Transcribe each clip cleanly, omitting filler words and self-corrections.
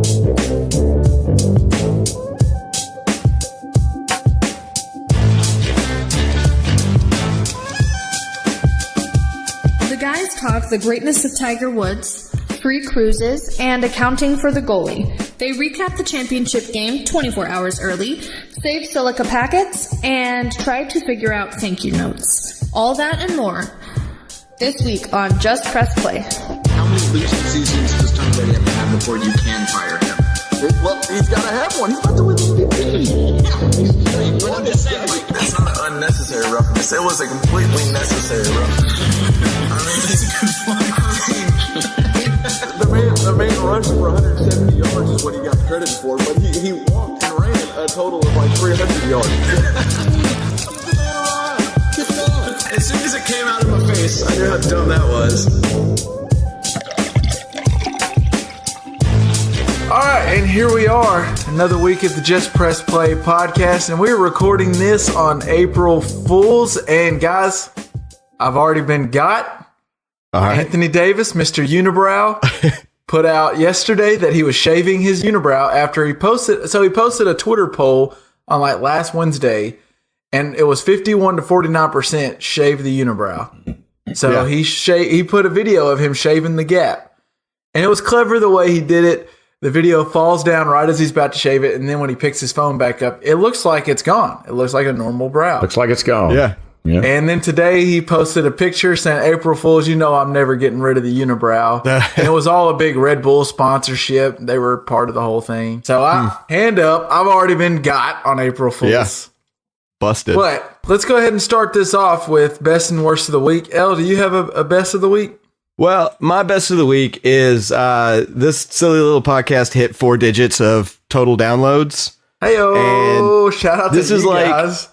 The guys talk the greatness of Tiger Woods, free cruises, and accounting for the goalie. They recap the championship game 24 hours early, save silica packets, and try to figure out thank you notes. All that and more this week on Just Press Play. How many losing seasons does Tom Brady have to have before you can fire him? Well, he's got to have one. He's about to win the MVP. Yeah, I'm just saying, like, that's not an unnecessary roughness. It was a completely necessary roughness. I mean, it's a good point. The man rushed for 170 yards is what he got credit for, but he walked and ran a total of like 300 yards. As soon as it came out of my face, I knew how dumb that was. All right, and here we are, another week at the Just Press Play podcast, and we're recording this on April Fools. And guys, I've already been got. All right. Anthony Davis, Mr. Unibrow, put out yesterday that he was shaving his unibrow after he posted. So he posted a Twitter poll on like last Wednesday, and it was 51 to 49% shave the unibrow. So he put a video of him shaving the gap, and it was clever the way he did it. The video falls down right as he's about to shave it, and then when he picks his phone back up, it looks like it's gone. It looks like a normal brow. Looks like it's gone. Yeah. And then today he posted a picture saying, April Fools, you know I'm never getting rid of the unibrow. And it was all a big Red Bull sponsorship. They were part of the whole thing. So hand up, I've already been got on April Fools. Yeah. Busted. But let's go ahead and start this off with best and worst of the week. Elle, do you have a best of the week? Well, my best of the week is this silly little podcast hit 4 digits of total downloads. Hey-o, shout out to this is you like, guys.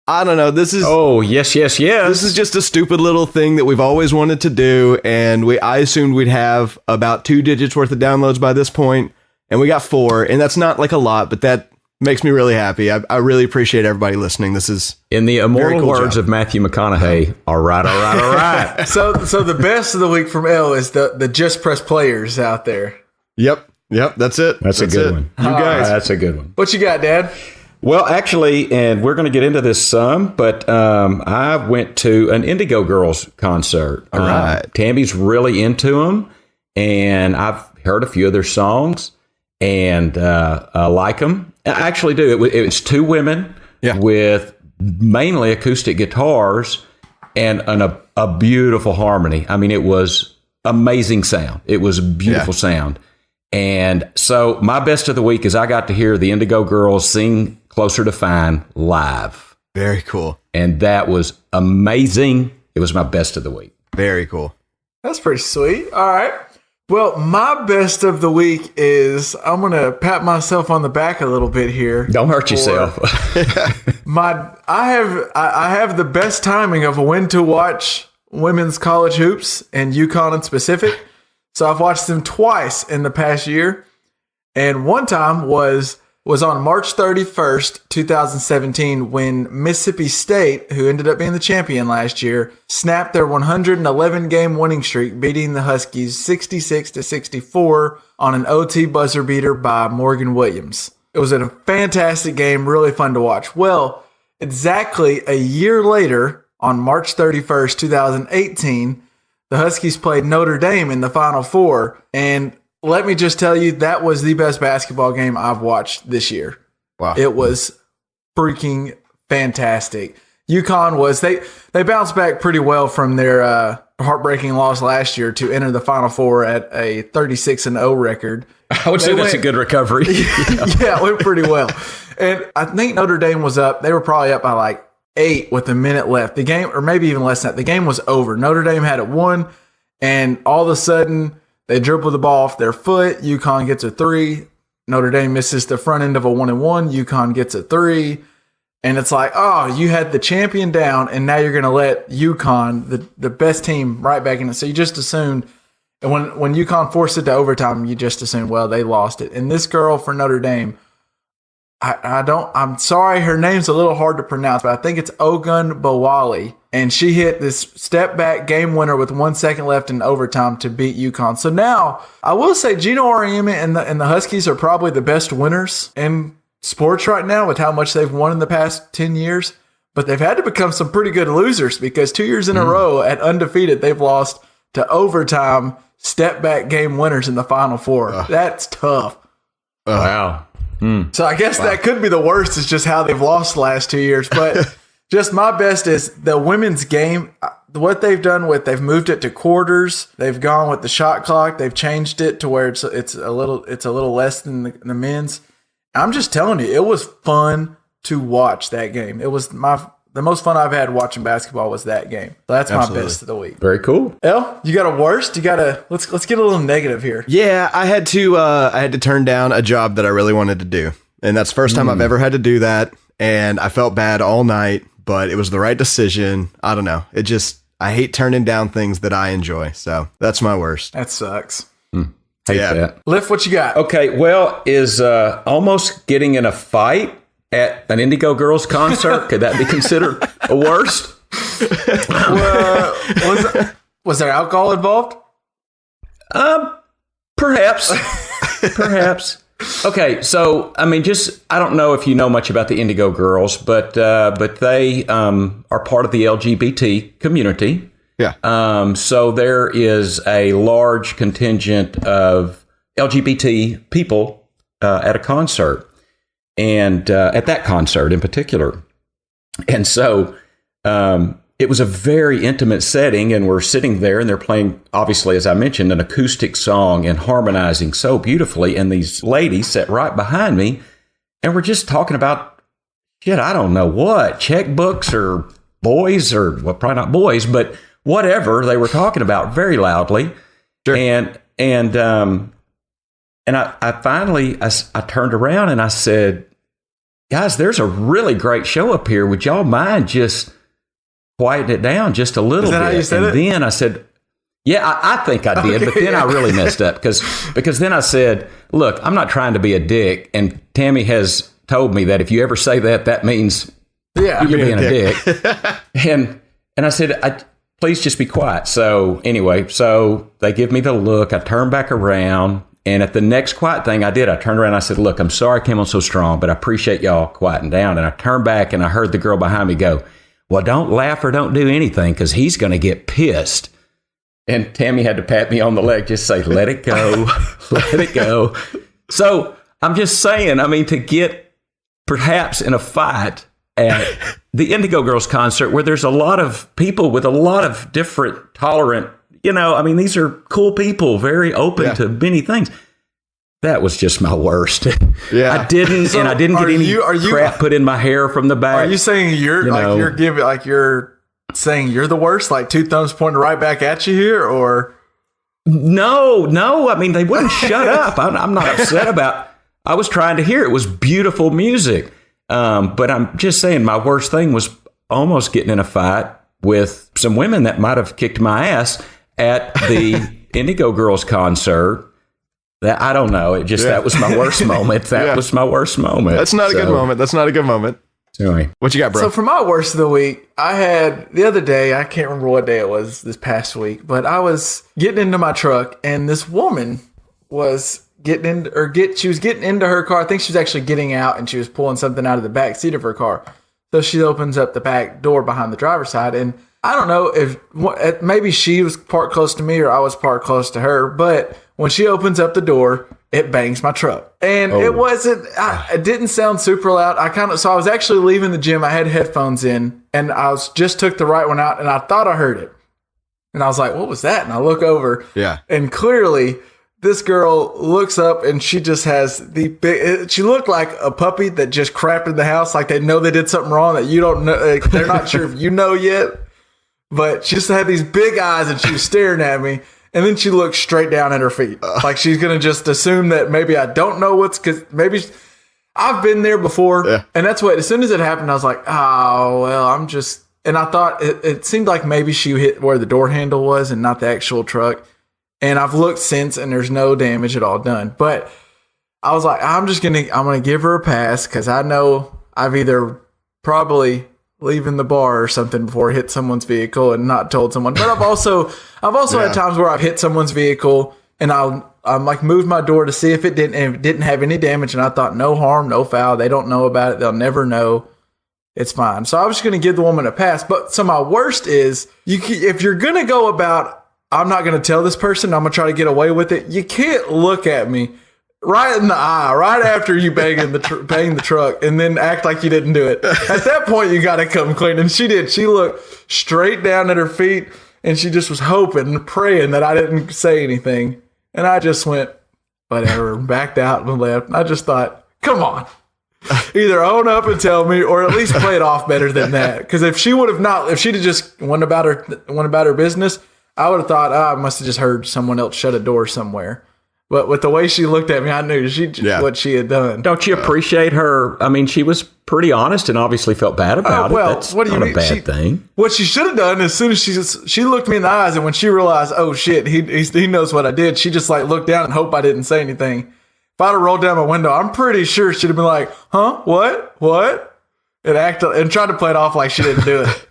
I don't know. This is yes. This is just a stupid little thing that we've always wanted to do, and I assumed we'd have about 2 digits worth of downloads by this point, and we got 4, and that's not like a lot, but that makes me really happy. I really appreciate everybody listening. This is in the immortal cool words job. of Matthew McConaughey. All right. So the best of the week from Elle is the Just Press players out there. Yep. That's it. That's a good one. You guys. That's a good one. What you got, Dad? Well, actually, and we're going to get into this some, but I went to an Indigo Girls concert. All right. Tammy's really into them, and I've heard a few of their songs, and I like them. I actually do. It was 2 women with mainly acoustic guitars and a beautiful harmony. I mean, it was amazing sound. It was a beautiful sound. And so my best of the week is I got to hear the Indigo Girls sing Closer to Fine live. Very cool. And that was amazing. It was my best of the week. Very cool. That's pretty sweet. All right. Well, my best of the week is I'm going to pat myself on the back a little bit here. Don't hurt yourself. I have the best timing of when to watch women's college hoops and UConn in specific. So I've watched them twice in the past year. And one time was on March 31st, 2017, when Mississippi State, who ended up being the champion last year, snapped their 111-game winning streak, beating the Huskies 66-64 on an OT buzzer beater by Morgan Williams. It was a fantastic game, really fun to watch. Well, exactly a year later, on March 31st, 2018, the Huskies played Notre Dame in the Final Four, and let me just tell you, that was the best basketball game I've watched this year. Wow. It was freaking fantastic. UConn was, they bounced back pretty well from their heartbreaking loss last year to enter the Final Four at a 36-0 record. I would say that's a good recovery. Yeah, it went pretty well. And I think Notre Dame was up. They were probably up by like 8 with a minute left. The game, or maybe even less than that, the game was over. Notre Dame had it won, and all of a sudden, they dribble the ball off their foot. UConn gets a 3. Notre Dame misses the front end of a 1-and-1. UConn gets a 3. And it's like, oh, you had the champion down, and now you're going to let UConn, the best team, right back in it. So you just assumed, and when UConn forced it to overtime, you just assumed, well, they lost it. And this girl for Notre Dame I'm sorry, her name's a little hard to pronounce, but I think it's Ogun Bawali. And she hit this step back game winner with 1 second left in overtime to beat UConn. So now I will say Gino Auriemma and the Huskies are probably the best winners in sports right now with how much they've won in the past 10 years. But they've had to become some pretty good losers because 2 years in a row at undefeated, they've lost to overtime step back game winners in the Final Four. That's tough. Wow. So I guess that could be the worst is just how they've lost the last 2 years. But just my best is the women's game. What they've done they've moved it to quarters. They've gone with the shot clock. They've changed it to where it's a little less than the men's. I'm just telling you, it was fun to watch that game. It was the most fun I've had watching basketball was that game. So that's my best of the week. Very cool. El, you got a worst? Let's get a little negative here. Yeah, I had to turn down a job that I really wanted to do. And that's the first time I've ever had to do that. And I felt bad all night, but it was the right decision. I don't know. I hate turning down things that I enjoy. So that's my worst. That sucks. Hate that. Lift, what you got? Okay, well, is almost getting in a fight at an Indigo Girls concert, could that be considered a worst? Was there alcohol involved? Perhaps. Okay, so I mean, I don't know if you know much about the Indigo Girls, but they are part of the LGBT community. Yeah. So there is a large contingent of LGBT people at a concert, and at that concert in particular. And so it was a very intimate setting, and we're sitting there, and they're playing, obviously, as I mentioned, an acoustic song and harmonizing so beautifully. And these ladies sat right behind me, and we're just talking about, I don't know what, checkbooks or boys, or, well, probably not boys, but whatever they were talking about very loudly. Sure. And I finally turned around and I said, guys, there's a really great show up here. Would y'all mind just quieting it down just a little bit? How you said it? Then I said, yeah, I think I did. But then I really messed up because then I said, look, I'm not trying to be a dick. And Tammy has told me that if you ever say that, that means you're being a dick. And I said, please just be quiet. So anyway, they give me the look. I turn back around. And at the next quiet thing I did, I turned around and I said, look, I'm sorry I came on so strong, but I appreciate y'all quieting down. And I turned back and I heard the girl behind me go, well, don't laugh or don't do anything because he's going to get pissed. And Tammy had to pat me on the leg, just say, let it go, let it go. So I'm just saying, I mean, to get perhaps in a fight at the Indigo Girls concert where there's a lot of people with a lot of different tolerant, I mean, these are cool people, very open to many things. That was just my worst. Yeah. I didn't get any crap put in my hair from the back. Are you saying you're saying you're the worst? Like two thumbs pointing right back at you here, or? No. I mean, they wouldn't shut up. I'm not upset about. I was trying to hear. It was beautiful music. But I'm just saying my worst thing was almost getting in a fight with some women that might have kicked my ass at the Indigo Girls concert. That I don't know. That was my worst moment. That was my worst moment. That's not a good moment. That's not a good moment. Anyway, what you got, bro? So for my worst of the week, I had the other day, I can't remember what day it was this past week, but I was getting into my truck and this woman was she was getting into her car. I think she was actually getting out and she was pulling something out of the back seat of her car. So she opens up the back door behind the driver's side, and I don't know if maybe she was parked close to me or I was parked close to her, but when she opens up the door, it bangs my truck. And it didn't sound super loud. So I was actually leaving the gym. I had headphones in and just took the right one out and I thought I heard it. And I was like, what was that? And I look over. Yeah. And clearly this girl looks up and she just has she looked like a puppy that just crapped in the house. Like they know they did something wrong that you don't know. They're not sure if you know yet. But she just had these big eyes and she was staring at me. And then she looked straight down at her feet. Like she's going to just assume that maybe I don't know because maybe I've been there before. Yeah. And that's what, as soon as it happened, I was like, oh, well, and I thought it seemed like maybe she hit where the door handle was and not the actual truck. And I've looked since and there's no damage at all done. But I was like, I'm gonna give her a pass because I know I've either probably leaving the bar or something before I hit someone's vehicle and not told someone. But I've also had times where I've hit someone's vehicle and I'm like moved my door to see if it didn't have any damage, and I thought no harm, no foul. They don't know about it. They'll never know. It's fine. So I was just going to give the woman a pass. But so my worst is if you're going to go about, I'm not going to tell this person, I'm going to try to get away with it. You can't look at me right in the eye right after you bang the truck and then act like you didn't do it. At that point, you got to come clean. And she did. She looked straight down at her feet and she just was hoping and praying that I didn't say anything. And I just went, whatever, backed out and left. And I just thought, come on. Either own up and tell me, or at least play it off better than that. Because if she'd have just went about her business, I would have thought, I must have just heard someone else shut a door somewhere. But with the way she looked at me, I knew what she had done. Don't you appreciate her? I mean, she was pretty honest and obviously felt bad about it. That's not a bad thing. What she should have done, as soon as she looked me in the eyes, and when she realized, oh shit, he knows what I did, she just like looked down and hoped I didn't say anything. If I'd have rolled down my window, I'm pretty sure she'd have been like, huh? What? And tried to play it off like she didn't do it.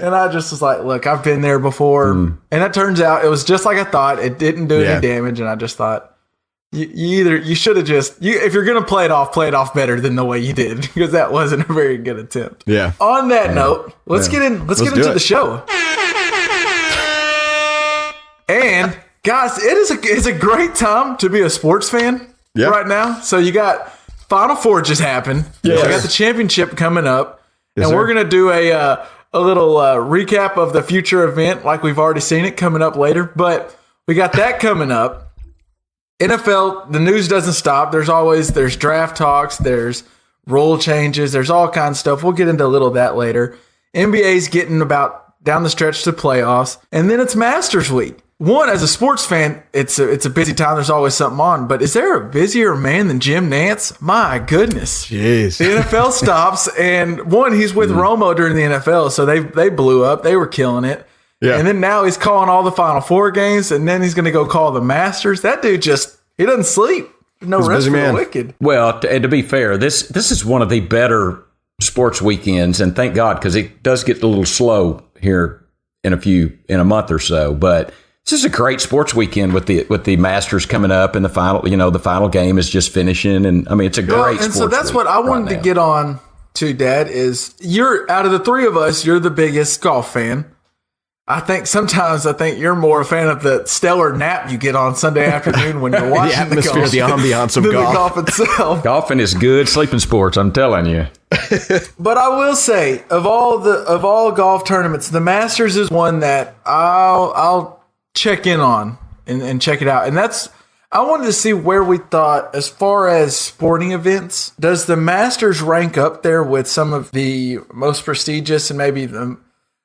And I just was like, look, I've been there before. And it turns out it was just like I thought. It didn't do any damage. And I just thought, you should have if you're going to play it off better than the way you did, because that wasn't a very good attempt. Yeah. On that note, let's get into the show. And guys, it's a great time to be a sports fan. Yep. Right now. So you got Final Four just happened. Yes. We got the championship coming up. Yes, and we're going to do a little recap of the future event like we've already seen it coming up later. But we got that coming up. NFL, the news doesn't stop. There's draft talks. There's rule changes. There's all kinds of stuff. We'll get into a little of that later. NBA's getting about down the stretch to playoffs. And then it's Masters Week. One, as a sports fan, it's a busy time. There's always something on. But is there a busier man than Jim Nantz? My goodness. Jeez. The NFL stops, and one, he's with Romo during the NFL, so they blew up. They were killing it. Yeah. And then now he's calling all the Final Four games, and then he's going to go call the Masters. That dude he doesn't sleep. No rest for the wicked. Well, and to be fair, this is one of the better sports weekends, and thank God, because it does get a little slow here in a month or so, but this is a great sports weekend with the Masters coming up, and the final game is just finishing, and I mean it's a great. And so that's what I wanted to get on to, Dad. Is you're out of the three of us, you're the biggest golf fan. I think you're more a fan of the stellar nap you get on Sunday afternoon when you're watching the atmosphere, the ambiance of golf. The golf itself. Golfing is good sleeping sports, I'm telling you. But I will say, of all golf tournaments, the Masters is one that I'll check in on and check it out. And I wanted to see where we thought, as far as sporting events, does the Masters rank up there with some of the most prestigious and maybe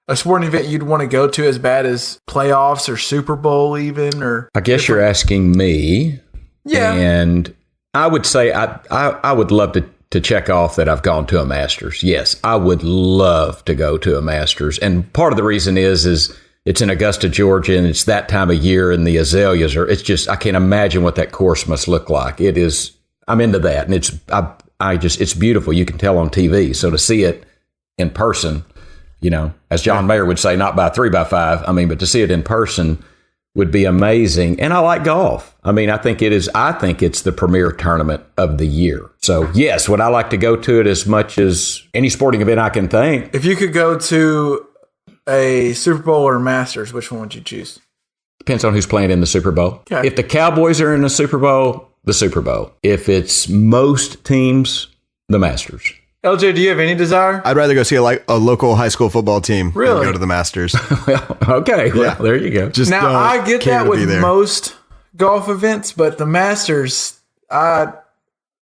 a sporting event you'd want to go to as bad as playoffs or Super Bowl even? Or I guess you're asking me. Yeah. And I would say I would love to check off that I've gone to a Masters. Yes, I would love to go to a Masters. And part of the reason is it's in Augusta, Georgia, and it's that time of year, and the azaleas I can't imagine what that course must look like. I'm into that, and it's beautiful. You can tell on TV. So to see it in person, as John Mayer would say, not by 3x5, but to see it in person would be amazing. And I like golf. I think it's the premier tournament of the year. So yes, would I like to go to it as much as any sporting event I can think? If you could go to a Super Bowl or Masters, which one would you choose? Depends on who's playing in the Super Bowl. Okay. If the Cowboys are in the Super Bowl, the Super Bowl. If it's most teams, the Masters. LJ, do you have any desire? I'd rather go see a local high school football team than go to the Masters. Well, okay. Yeah. Well, there you go. Now, I get that with most golf events, but the Masters, the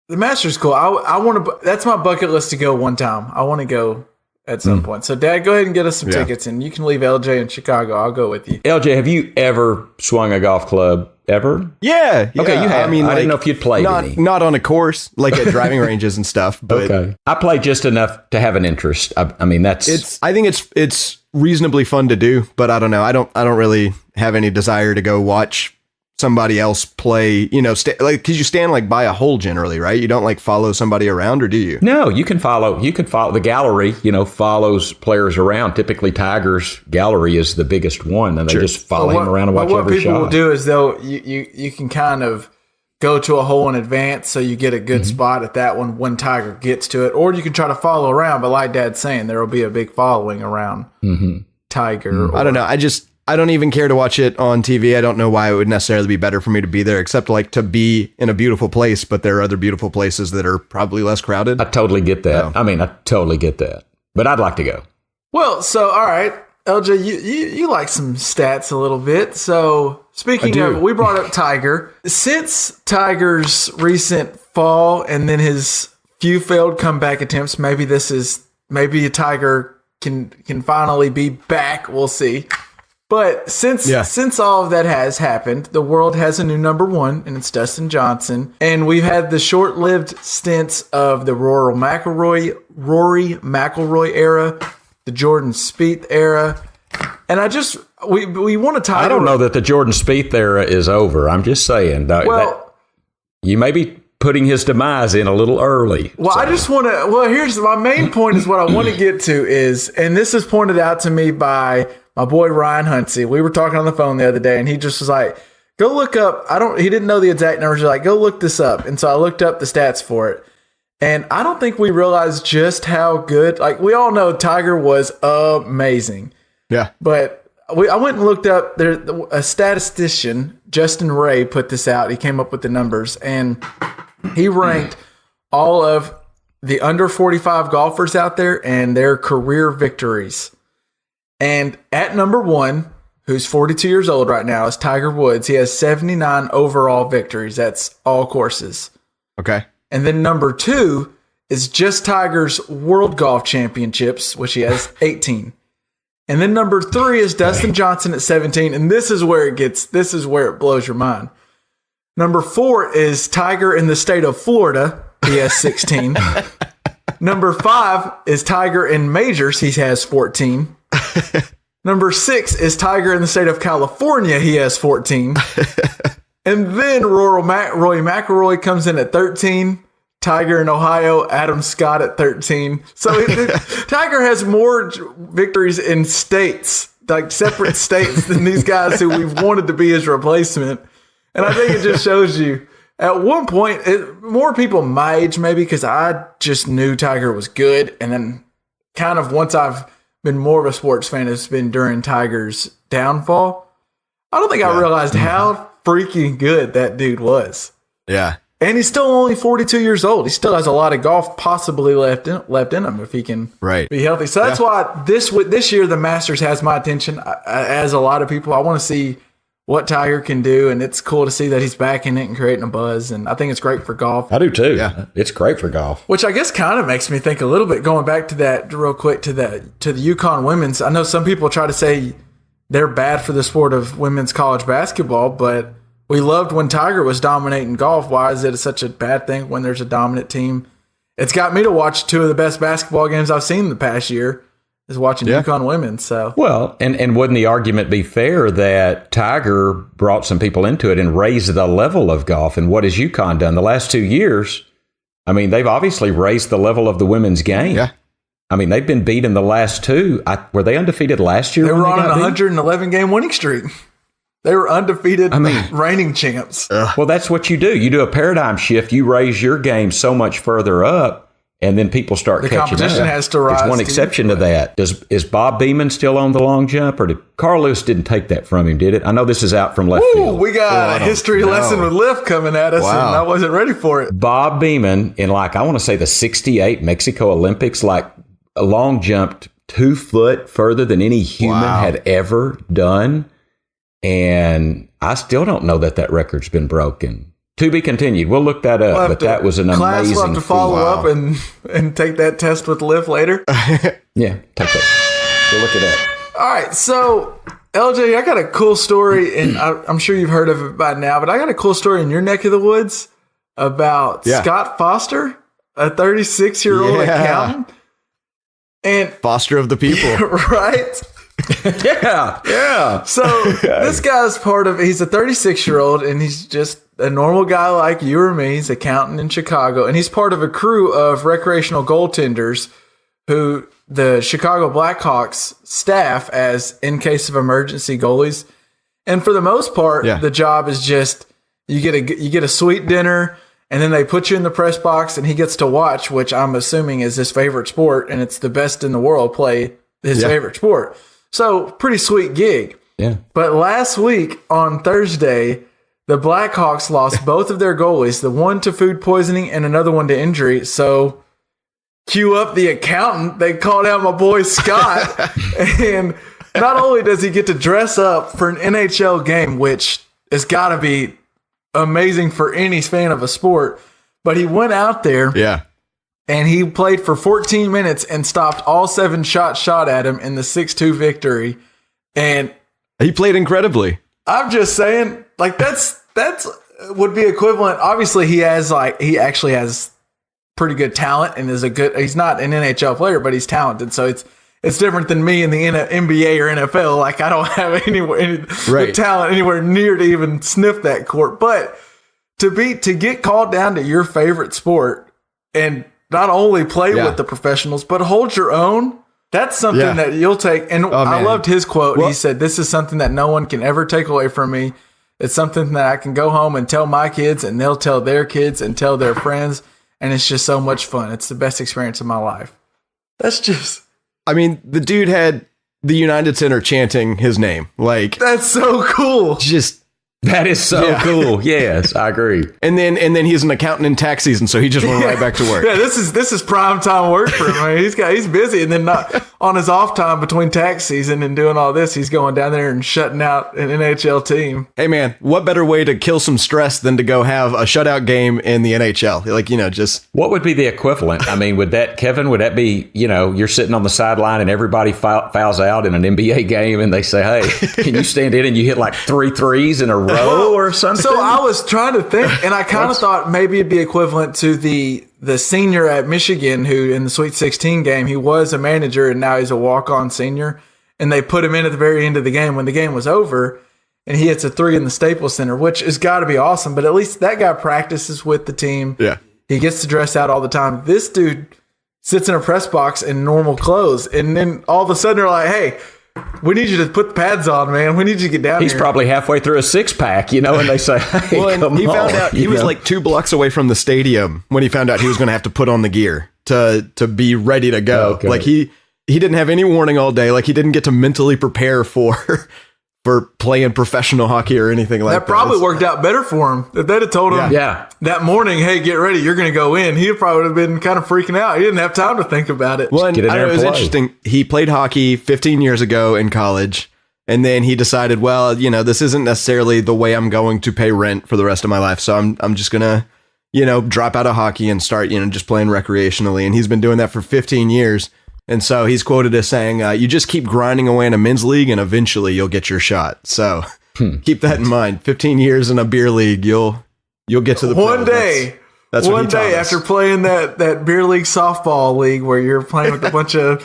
Masters is cool. I want to. That's my bucket list to go one time. I want to go at some point. So, Dad, go ahead and get us some tickets, and you can leave LJ in Chicago. I'll go with you. LJ, have you ever swung a golf club? Ever? Yeah. Okay, you have. I didn't know if you'd played any. Not on a course, like at driving ranges and stuff. But okay. I play just enough to have an interest. I think it's reasonably fun to do, but I don't know. I don't really have any desire to go watch somebody else play, because you stand like by a hole generally, right? You don't like follow somebody around, or do you? No, you can follow the gallery, follows players around. Typically Tiger's gallery is the biggest one, and they just follow him around and watch every shot. What people will do is you can kind of go to a hole in advance so you get a good spot at that one when Tiger gets to it, or you can try to follow around, but like Dad's saying, there will be a big following around Tiger. I don't know. I don't even care to watch it on TV. I don't know why it would necessarily be better for me to be there, except like to be in a beautiful place. But there are other beautiful places that are probably less crowded. I totally get that. I totally get that. But I'd like to go. Well, so, all right, LJ, you like some stats a little bit. So speaking of, we brought up Tiger. Since Tiger's recent fall and then his few failed comeback attempts, maybe Tiger can finally be back. We'll see. But since all of that has happened, the world has a new number one, and it's Dustin Johnson. And we've had the short-lived stints of the Rory McIlroy era, the Jordan Spieth era, and we want to tie. I don't know that the Jordan Spieth era is over. I'm just saying that you may be putting his demise in a little early. Well, so. I just want to. Well, here's my main point. Is what I want to get to is, and this is pointed out to me by my boy Ryan Huntsey. We were talking on the phone the other day, and he just was like, "Go look up." He didn't know the exact numbers. He's like, "Go look this up." And so I looked up the stats for it, and I don't think we realized just how good. Like, we all know Tiger was amazing. Yeah, but I went and looked up. There, a statistician, Justin Ray, put this out. He came up with the numbers, and he ranked all of the under 45 golfers out there and their career victories. And at number one, who's 42 years old right now, is Tiger Woods. He has 79 overall victories. That's all courses. Okay. And then number two is just Tiger's World Golf Championships, which he has 18. And then number three is Dustin Johnson at 17. And this is where it blows your mind. Number four is Tiger in the state of Florida. He has 16. Number five is Tiger in majors. He has 14. Number six is Tiger in the state of California. He has 14. And then Rory McIlroy comes in at 13. Tiger in Ohio, Adam Scott at 13. So Tiger has more victories in states, like separate states, than these guys who we've wanted to be his replacement. And I think it just shows you, at one point, more people my age maybe, because I just knew Tiger was good. And then kind of once I've been more of a sports fan, it's been during Tiger's downfall. I don't think I realized how freaking good that dude was. Yeah. And he's still only 42 years old. He still has a lot of golf possibly left in him if he can be healthy. So that's why this year the Masters has my attention, as a lot of people. I want to see what Tiger can do, and it's cool to see that he's back in it and creating a buzz. And I think it's great for golf. I do too. Yeah, it's great for golf. Which I guess kind of makes me think a little bit, going back to that real quick, to the UConn women's. I know some people try to say they're bad for the sport of women's college basketball, but we loved when Tiger was dominating golf. Why is it such a bad thing when there's a dominant team? It's got me to watch two of the best basketball games I've seen in the past year, is watching UConn women. So well, and wouldn't the argument be fair that Tiger brought some people into it and raised the level of golf? And what has UConn done the last 2 years? I mean, they've obviously raised the level of the women's game. Yeah. I mean, they've been beat in the last two. Were they undefeated last year? They were on a 111-game winning streak. They were undefeated, reigning champs. Well, that's what you do. You do a paradigm shift. You raise your game so much further up, and then people start catching up. The competition has to rise. There's one exception to that. Is Bob Beamon still on the long jump, or did Carl Lewis didn't take that from him, did it? I know this is out from left field. We got a history lesson with Lift coming at us, and I wasn't ready for it. Bob Beamon, in I want to say the 68 Mexico Olympics, long jumped 2 foot further than any human had ever done. And I still don't know that record's been broken. To be continued. We'll look that up. But that was an amazing We'll have to follow up and take that test with Liv later. Yeah, take that. We'll look it up. All right, so LJ, I got a cool story, and I'm sure you've heard of it by now, but I got a cool story in your neck of the woods about Scott Foster, a 36-year-old accountant. And Foster of the people. Right? Yeah. So this guy's he's a 36-year-old, and he's just a normal guy like you or me. He's an accountant in Chicago, and he's part of a crew of recreational goaltenders who the Chicago Blackhawks staff as in case of emergency goalies. And for the most part, the job is just you get a sweet dinner, and then they put you in the press box, and he gets to watch, which I'm assuming is his favorite sport, and it's the best in the world play his favorite sport. So pretty sweet gig. Yeah. But last week on Thursday, the Blackhawks lost both of their goalies, the one to food poisoning and another one to injury. So cue up the accountant. They called out my boy Scott. And not only does he get to dress up for an NHL game, which has got to be amazing for any fan of a sport, but he went out there. Yeah. And he played for 14 minutes and stopped all 7 shots shot at him in the 6-2 victory. And he played incredibly. I'm just saying, like, that's would be equivalent. Obviously, he actually has pretty good talent and he's not an NHL player, but he's talented. So it's different than me in the NBA or NFL. Like, I don't have the talent anywhere near to even sniff that court. But to get called down to your favorite sport and not only play with the professionals, but hold your own. That's something that you'll take. And I loved his quote. He said, "This is something that no one can ever take away from me. It's something that I can go home and tell my kids, and they'll tell their kids and tell their friends. And it's just so much fun. It's the best experience of my life." That's just... I mean, the dude had the United Center chanting his name. Like, that's so cool. That is so cool. Yes, I agree. And then he's an accountant in tax season, so he just went right back to work. Yeah, this is prime time work for him. I mean, he's busy, and then not on his off time between tax season and doing all this, he's going down there and shutting out an NHL team. Hey man, what better way to kill some stress than to go have a shutout game in the NHL? Like, just what would be the equivalent? I mean, would that be, you're sitting on the sideline and everybody fouls out in an NBA game, and they say, "Hey, can you stand in?" and you hit like 3 threes in a row or something? So I was trying to think, and I kind of thought maybe it'd be equivalent to the senior at Michigan who in the Sweet 16 game, he was a manager and now he's a walk-on senior, and they put him in at the very end of the game when the game was over, and he hits a 3 in the Staples Center, which has got to be awesome. But at least that guy practices with the team. Yeah, he gets to dress out all the time. This dude sits in a press box in normal clothes, and then all of a sudden they're like, "Hey, we need you to put the pads on, man. We need you to get down He's here." probably halfway through a 6-pack, and they say, "Hey, come he found on." out he was like 2 blocks away from the stadium when he found out he was going to have to put on the gear to be ready to go. Okay. Like he didn't have any warning all day. Like he didn't get to mentally prepare for playing professional hockey or anything like that. That probably worked out better for him. If they'd have told him that morning, "Hey, get ready, you're going to go in," he probably would have been kind of freaking out. He didn't have time to think about it. Well, and get in there it was and play. interesting. He played hockey 15 years ago in college, and then he decided, well, this isn't necessarily the way I'm going to pay rent for the rest of my life. So I'm just going to, drop out of hockey and start, just playing recreationally. And he's been doing that for 15 years. And so he's quoted as saying, "You just keep grinding away in a men's league and eventually you'll get your shot." So keep that in mind. 15 years in a beer league, you'll get to the one pro. day. That's one what he day taught us. after playing that beer league softball league where you're playing with a bunch of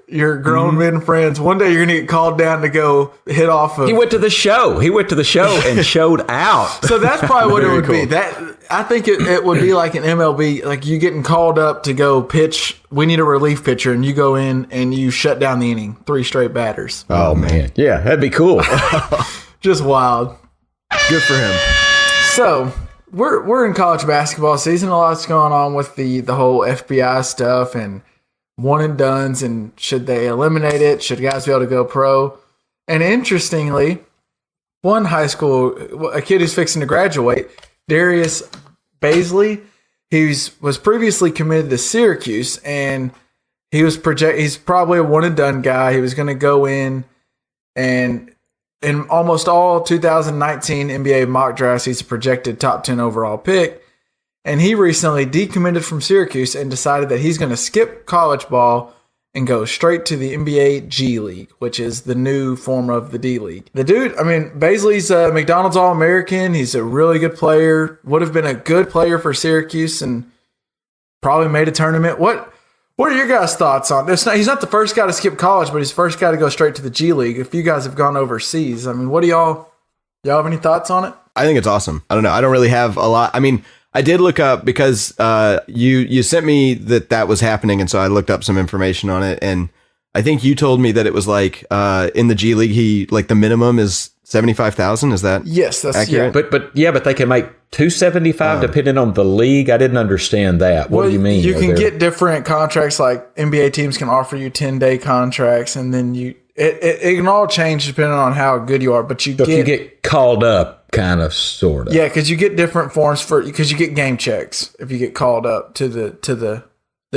your grown men friends, one day you're going to get called down to go hit off of... He went to the show and showed out. So that's probably what it would be. cool. That I think it would be like an MLB, like you getting called up to go pitch. We need a relief pitcher, and you go in and you shut down the inning. 3 straight batters. Oh man, yeah, that'd be cool. Just wild. Good for him. So we're in college basketball season. A lot's going on with the whole FBI stuff and one and dones, and should they eliminate it? Should guys be able to go pro? And interestingly, one high school, a kid who's fixing to graduate, Darius Baisley, was previously committed to Syracuse, and he's probably a one and done guy. He was going to go in, and in almost all 2019 NBA mock drafts, he's a projected top 10 overall pick. And he recently decommitted from Syracuse and decided that he's going to skip college ball and go straight to the NBA G League, which is the new form of the D League. The dude, Baisley's a McDonald's All-American. He's a really good player. Would have been a good player for Syracuse and probably made a tournament. What What are your guys' thoughts on this? He's not the first guy to skip college, but he's the first guy to go straight to the G League. If you guys have gone overseas, I mean, what do y'all have any thoughts on it? I think it's awesome. I don't know. I don't really have a lot. I mean, I did look up because you sent me that was happening, and so I looked up some information on it. And I think you told me that it was like in the G League, the minimum is 75,000. Is that yes? That's accurate? Yeah. But they can make 275 depending on the league. I didn't understand that. What do you mean? You can get different contracts. Like NBA teams can offer you 10-day contracts, and then it can all change depending on how good you are. But if you get called up, kind of, sort of. Yeah, because you get different forms because you get game checks if you get called up to the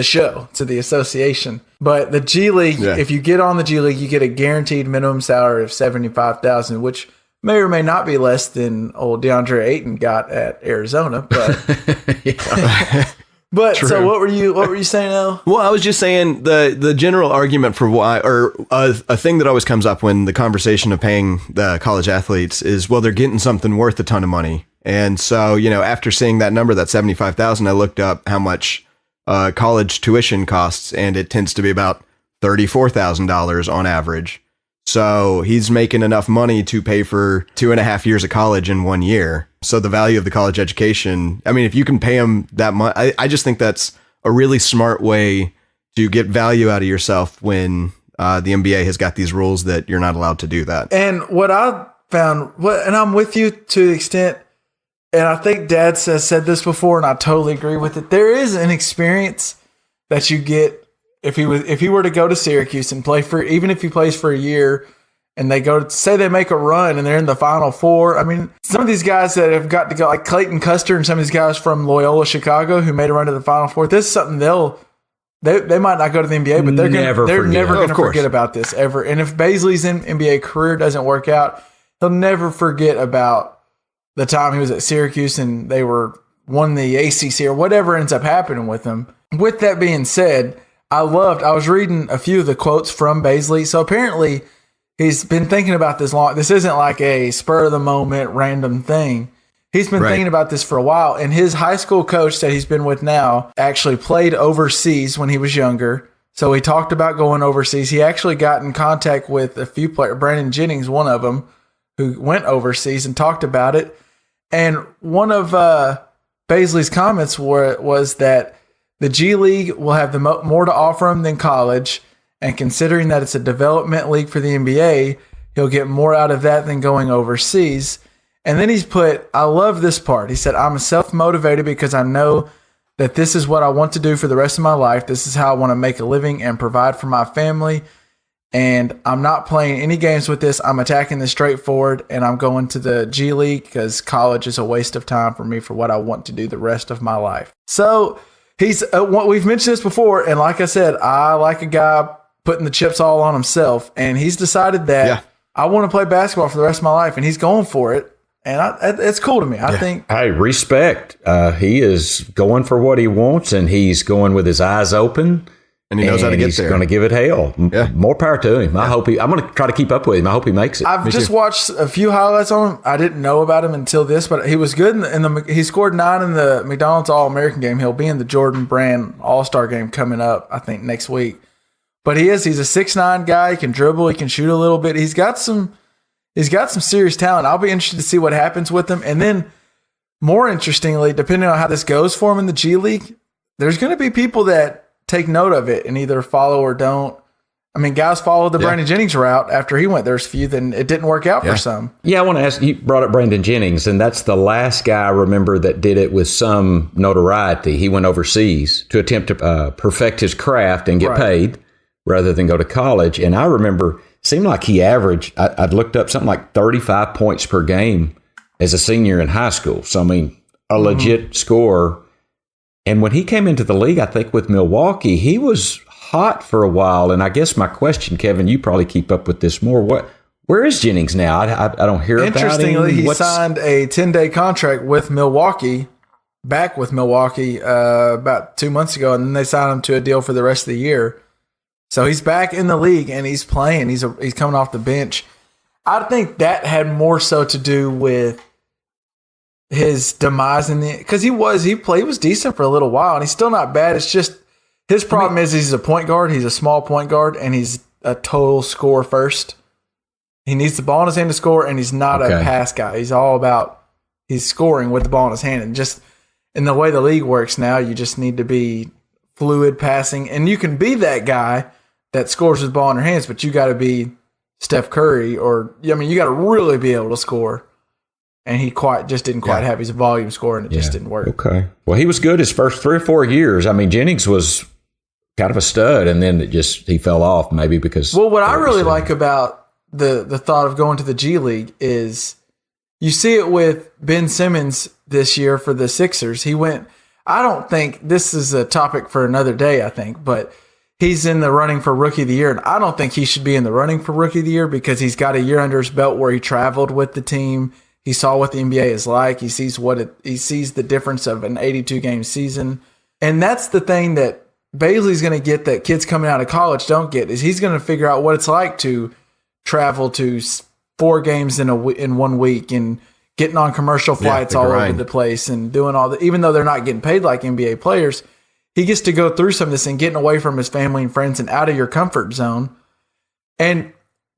show, to the association. But the G League, if you get on the G League, you get a guaranteed minimum salary of $75,000, which may or may not be less than old DeAndre Ayton got at Arizona. But but True. So what were you saying, Al? Well, I was just saying the general argument for why, or a thing that always comes up when the conversation of paying the college athletes is, well, they're getting something worth a ton of money. And so, after seeing that number, that 75,000, I looked up how much college tuition costs, and it tends to be about $34,000 on average. So he's making enough money to pay for 2.5 years of college in 1 year. So the value of the college education, I mean, if you can pay him that much, I just think that's a really smart way to get value out of yourself when the NBA has got these rules that you're not allowed to do that. And what I found, and I'm with you to the extent, and I think Dad has said this before, and I totally agree with it. There is an experience that you get if he were to go to Syracuse and play for, even if he plays for a year, and they go, say they make a run and they're in the Final Four. I mean, some of these guys that have got to go, like Clayton Custer and some of these guys from Loyola, Chicago, who made a run to the Final Four. This is something they might not go to the NBA, but they're never going to forget about this ever. And if Baisley's NBA career doesn't work out, he'll never forget about the time he was at Syracuse and they won the ACC or whatever ends up happening with them. With that being said, I was reading a few of the quotes from Baisley. So apparently he's been thinking about this long. This isn't like a spur of the moment random thing. He's been thinking about this for a while. And his high school coach that he's been with now actually played overseas when he was younger. So he talked about going overseas. He actually got in contact with a few players, Brandon Jennings, one of them, who went overseas and talked about it. And one of Baisley's comments was that the G League will have more to offer him than college, and considering that it's a development league for the NBA, he'll get more out of that than going overseas. And then he's put, I love this part. He said, I'm self-motivated because I know that this is what I want to do for the rest of my life. This is how I want to make a living and provide for my family. And I'm not playing any games with this. I'm attacking this straightforward, and I'm going to the G League because college is a waste of time for me for what I want to do the rest of my life. So he's we've mentioned this before, and like I said, I like a guy putting the chips all on himself, and he's decided that I want to play basketball for the rest of my life, and he's going for it, and it's cool to me. I think I respect. He is going for what he wants, and he's going with his eyes open. And he knows how to get there. He's going to give it hell. Yeah. More power to him. I'm going to try to keep up with him. I hope he makes it. I've just watched a few highlights on him. I didn't know about him until this, but he was good. He scored 9 in the McDonald's All-American game. He'll be in the Jordan Brand All-Star game coming up, I think, next week. But he's a 6'9" guy. He can dribble. He can shoot a little bit. He's got some serious talent. I'll be interested to see what happens with him. And then, more interestingly, depending on how this goes for him in the G League, there's going to be people that take note of it and either follow or don't. I mean, guys followed the Brandon Jennings route after he went. There's a few, then it didn't work out for some. Yeah, I want to ask, you brought up Brandon Jennings, and that's the last guy I remember that did it with some notoriety. He went overseas to attempt to perfect his craft and get paid rather than go to college. And I remember, it seemed like he averaged, I'd looked up something like 35 points per game as a senior in high school. So, I mean, a legit scorer. And when he came into the league, I think with Milwaukee, he was hot for a while. And I guess my question, Kevin, you probably keep up with this more. Where is Jennings now? I don't hear about him. Interestingly, he signed a 10-day contract with Milwaukee, back with Milwaukee about 2 months ago, and then they signed him to a deal for the rest of the year. So he's back in the league and he's playing. He's coming off the bench. I think that had more so to do with his demise because he was decent for a little while and he's still not bad. It's just His problem is he's a point guard. He's a small point guard, and he's a total score first. He needs the ball in his hand to score, and he's not a pass guy. He's all about he's scoring with the ball in his hand. And just in the way the league works now, you just need to be fluid passing. And you can be that guy that scores with the ball in your hands, but you got to be Steph Curry you got to really be able to score. And he didn't quite have his volume score, and it just didn't work. Okay. Well, he was good his first 3 or 4 years. I mean, Jennings was kind of a stud, and then he fell off maybe because. Well, what I really like about the thought of going to the G League is you see it with Ben Simmons this year for the Sixers. He went. I don't think this is a topic for another day. I think, but he's in the running for Rookie of the Year, and I don't think he should be in the running for Rookie of the Year because he's got a year under his belt where he traveled with the team. He saw what the NBA is like. He sees he sees the difference of an 82-game season. And that's the thing that Baisley's going to get that kids coming out of college don't get, is he's going to figure out what it's like to travel to 4 games in 1 week and getting on commercial flights all over the place and doing all that. Even though they're not getting paid like NBA players, he gets to go through some of this and getting away from his family and friends and out of your comfort zone. And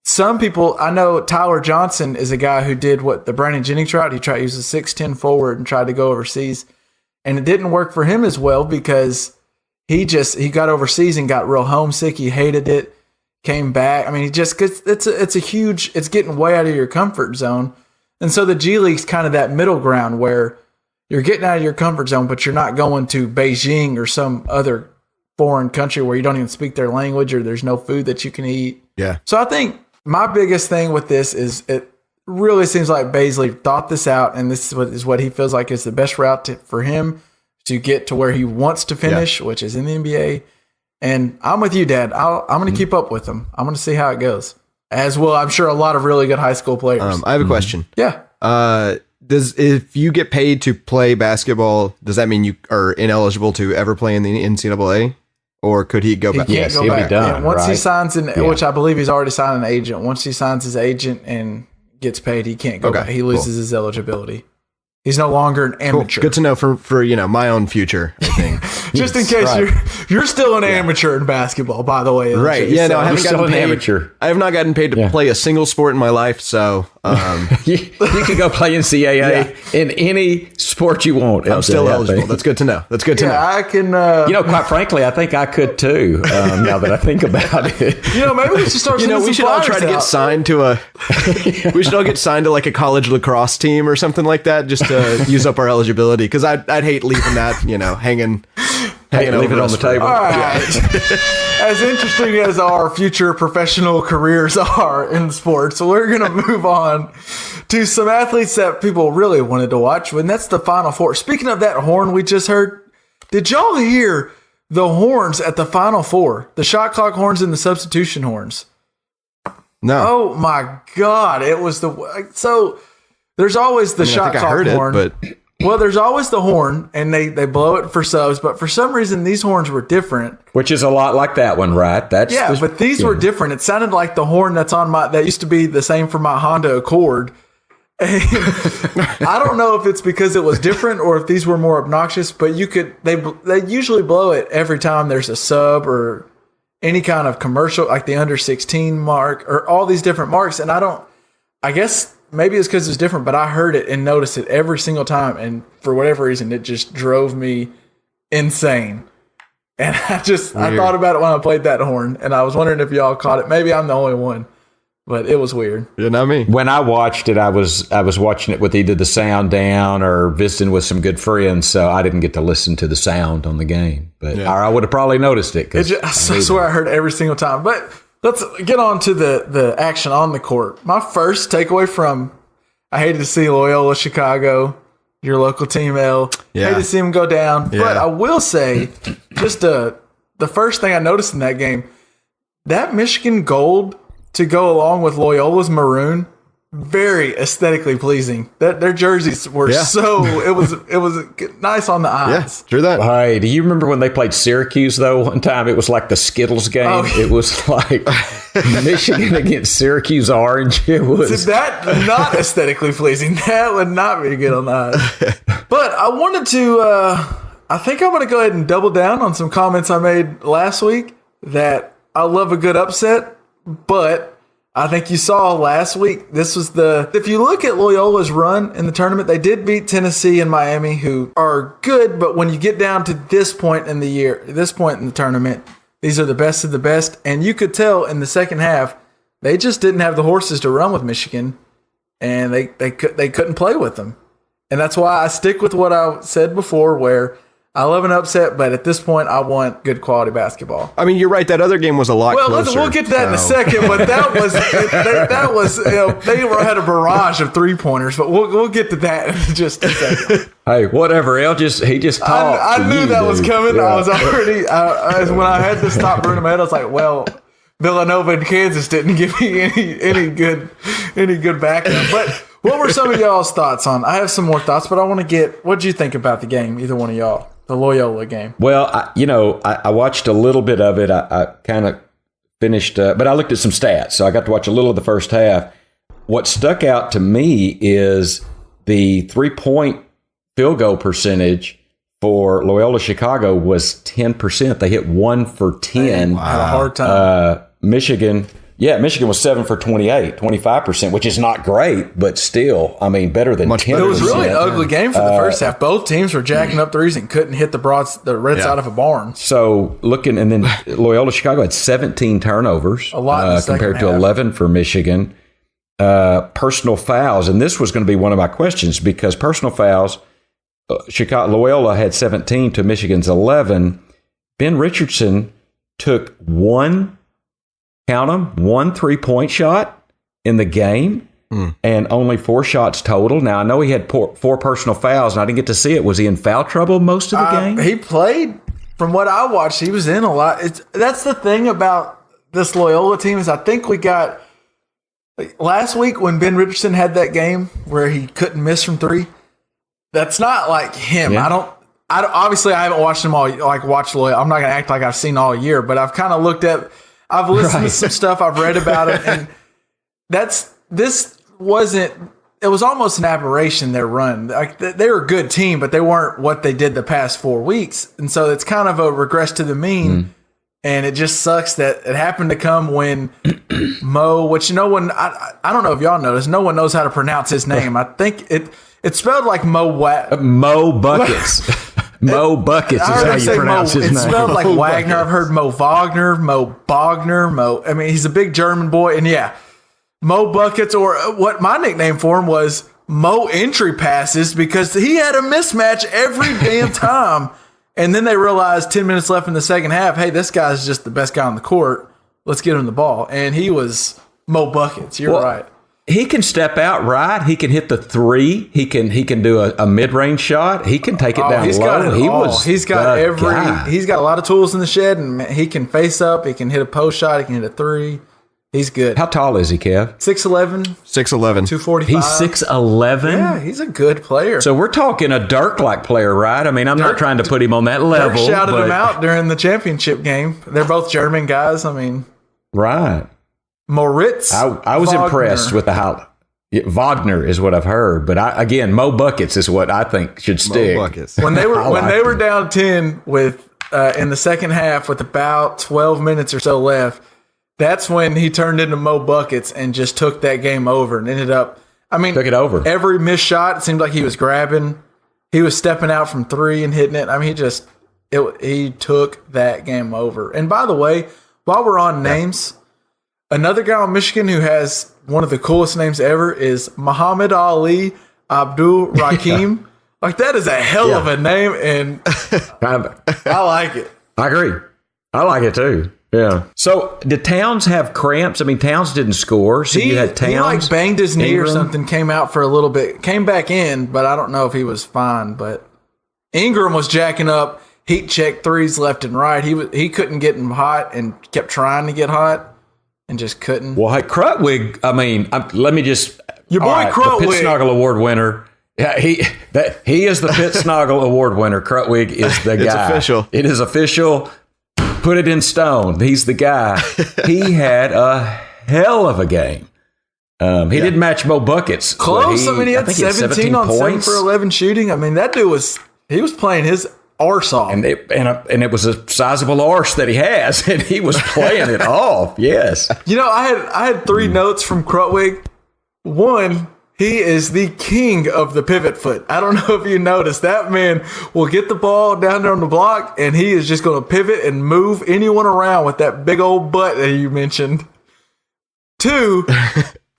some people, I know Tyler Johnson is a guy who did what the Brandon Jennings route. He was a 6'10" forward and tried to go overseas. And it didn't work for him as well because he got overseas and got real homesick. He hated it, came back. I mean, it's getting way out of your comfort zone. And so the G League's kind of that middle ground where you're getting out of your comfort zone, but you're not going to Beijing or some other foreign country where you don't even speak their language or there's no food that you can eat. Yeah. So I think my biggest thing with this is it really seems like Baisley thought this out, and this is what he feels like is the best route for him to get to where he wants to finish, which is in the NBA. And I'm with you, Dad. I'm going to keep up with him. I'm going to see how it goes. As well, I'm sure a lot of really good high school players. I have a question. Yeah. If you get paid to play basketball, does that mean you are ineligible to ever play in the NCAA? Or could he go back? Yes, he'll be done. Once he signs which I believe he's already signed an agent. Once he signs his agent and gets paid, he can't go back. He loses his eligibility. He's no longer an amateur. Good to know for my own future, I think. Just in case you're still an amateur in basketball, by the way. Right. Yeah, no, I haven't gotten paid. Amateur. I have not gotten paid to play a single sport in my life, so you can go play NCAA in any sport you want. I'm still eligible. That's good to know. I can quite frankly, I think I could too, now that I think about it. Maybe we should start we should all try to get signed to we should all get signed to like a college lacrosse team or something like that, just to use up our eligibility, because I'd hate leaving that hanging leave it on the table. All right. As interesting as our future professional careers are in sports, we're going to move on to some athletes that people really wanted to watch, and that's the Final Four. Speaking of that horn we just heard, did y'all hear the horns at the Final Four? The shot clock horns and the substitution horns? No. Oh my God. It was so there's always the shot clock horn. Well, there's always the horn, and they blow it for subs, but for some reason, these horns were different. Which is a lot like that one, right? But these were different. It sounded like the horn that used to be the same for my Honda Accord. And I don't know if it's because it was different or if these were more obnoxious, but they usually blow it every time there's a sub or any kind of commercial, like the under 16 mark or all these different marks. And I guess maybe it's because it's different, but I heard it and noticed it every single time. And for whatever reason, it just drove me insane. And I thought about it when I played that horn, and I was wondering if y'all caught it. Maybe I'm the only one, but it was weird. Yeah, not me. When I watched it, I was watching it with either the sound down or visiting with some good friends, so I didn't get to listen to the sound on the game. But I would have probably noticed it. I swear I heard it every single time. But let's get on to the action on the court. My first takeaway I hated to see Loyola Chicago, your local team, L. Yeah. Hated to see them go down. Yeah. But I will say, just the first thing I noticed in that game, that Michigan gold to go along with Loyola's maroon, very aesthetically pleasing. Their jerseys were it was nice on the eyes. Yeah, true that. Hey, do you remember when they played Syracuse though? One time it was like the Skittles game. Oh, yeah. It was like Michigan against Syracuse orange. It was. Is that not aesthetically pleasing? That would not be good on the eyes. But I wanted to I think I'm going to go ahead and double down on some comments I made last week that I love a good upset, but I think you saw last week, if you look at Loyola's run in the tournament, they did beat Tennessee and Miami, who are good, but when you get down to this point in the tournament, these are the best of the best, and you could tell in the second half, they just didn't have the horses to run with Michigan, and they couldn't play with them. And that's why I stick with what I said before, where I love an upset, but at this point, I want good quality basketball. I mean, you're right. That other game was a lot closer. We'll get to that in a second, but that was they had a barrage of 3-pointers, but we'll get to that in just a second. Hey, whatever. He just talked. I knew that was coming. Yeah. I was already when I had to stop Bruno Head, I was like, well, Villanova and Kansas didn't give me any good backup. But what were some of y'all's thoughts on? I have some more thoughts, but I want to get what did you think about the game? Either one of y'all. The Loyola game. Well, I watched a little bit of it. I kind of finished, but I looked at some stats, so I got to watch a little of the first half. What stuck out to me is the 3-point field goal percentage for Loyola Chicago was 10%. They hit 1 for 10. Wow. Had a hard time. Michigan was 7 for 28, 25%, which is not great, but still, I mean, better than 10%. It was really an ugly game for the first half. Both teams were jacking up threes and couldn't hit the red side of a barn. So and then Loyola Chicago had 17 turnovers, a lot compared to 11 for Michigan. Personal fouls, and this was going to be one of my questions because personal fouls, Loyola had 17 to Michigan's 11. Ben Richardson took one 3-point shot in the game and only 4 shots total. Now, I know he had 4 personal fouls, and I didn't get to see it. Was he in foul trouble most of the game? He played. From what I watched, he was in a lot. That's the thing about this Loyola team is I think we got last week when Ben Richardson had that game where he couldn't miss from 3. That's not like him. Yeah. Obviously, I haven't watched him all, watched Loyola. I'm not going to act like I've seen all year, but I've kind of looked at I've listened to some stuff. I've read about it, and it was almost an aberration, their run. Like they were a good team, but they weren't what they did the past 4 weeks. And so it's kind of a regress to the mean. And it just sucks that it happened to come when Mo, which no one, I don't know if y'all noticed, no one knows how to pronounce his name. I think it's spelled like Mo Buckets. Mo Buckets is how you pronounce his name. It's spelled like Wagner. I've heard Mo Wagner, Mo Bogner, I mean, he's a big German boy. And yeah, Mo Buckets, or what my nickname for him was Mo Entry Passes, because he had a mismatch every damn time. And then they realized 10 minutes left in the second half, hey, this guy's just the best guy on the court. Let's get him the ball. And he was Mo Buckets. You're right. He can step out right. He can hit the 3. He can do a mid-range shot. He can take it down low. He's got a lot of tools in the shed, and he can face up. He can hit a post shot. He can hit a 3. He's good. How tall is he, Kev? 6'11". 245. He's 6'11"? Yeah, he's a good player. So we're talking a Dirk-like player, right? I mean, I'm not trying to put him on that level. Dirk shouted him out during the championship game. They're both German guys. I mean, right. Moritz. I was impressed with the highlight. Wagner is what I've heard, but again, Mo Buckets is what I think should stick. When they were down 10 with in the second half with about 12 minutes or so left, that's when he turned into Mo Buckets and just took that game over and ended up. I mean, took it over. Every missed shot, it seemed like he was grabbing. He was stepping out from 3 and hitting it. I mean, he took that game over. And by the way, while we're on names. Another guy on Michigan who has one of the coolest names ever is Muhammad Ali Abdul Rakim. Like, that is a hell of a name, and I like it. I agree. I like it too. Yeah. So, did Towns have cramps? I mean, Towns didn't score, so you had Towns. He banged his knee or something, came out for a little bit, came back in, but I don't know if he was fine. But Ingram was jacking up heat check 3s left and right. He couldn't get him hot and kept trying to get hot. And just couldn't. Well, hey, Krutwig, I mean, let me just... Your boy Krutwig. The Pitt Snoggle Award winner. Yeah, he is the Pitt Snoggle Award winner. Krutwig is the guy. It's official. It is official. Put it in stone. He's the guy. He had a hell of a game. He didn't match Mo Buckets. Close. He had 17 on points. 7 for 11 shooting. I mean, that dude he was playing his arse off. And it was a sizable arse that he has, and he was playing it off. Yes. I had 3 notes from Krutwig. One, he is the king of the pivot foot. I don't know if you noticed. That man will get the ball down there on the block, and he is just going to pivot and move anyone around with that big old butt that you mentioned. 2,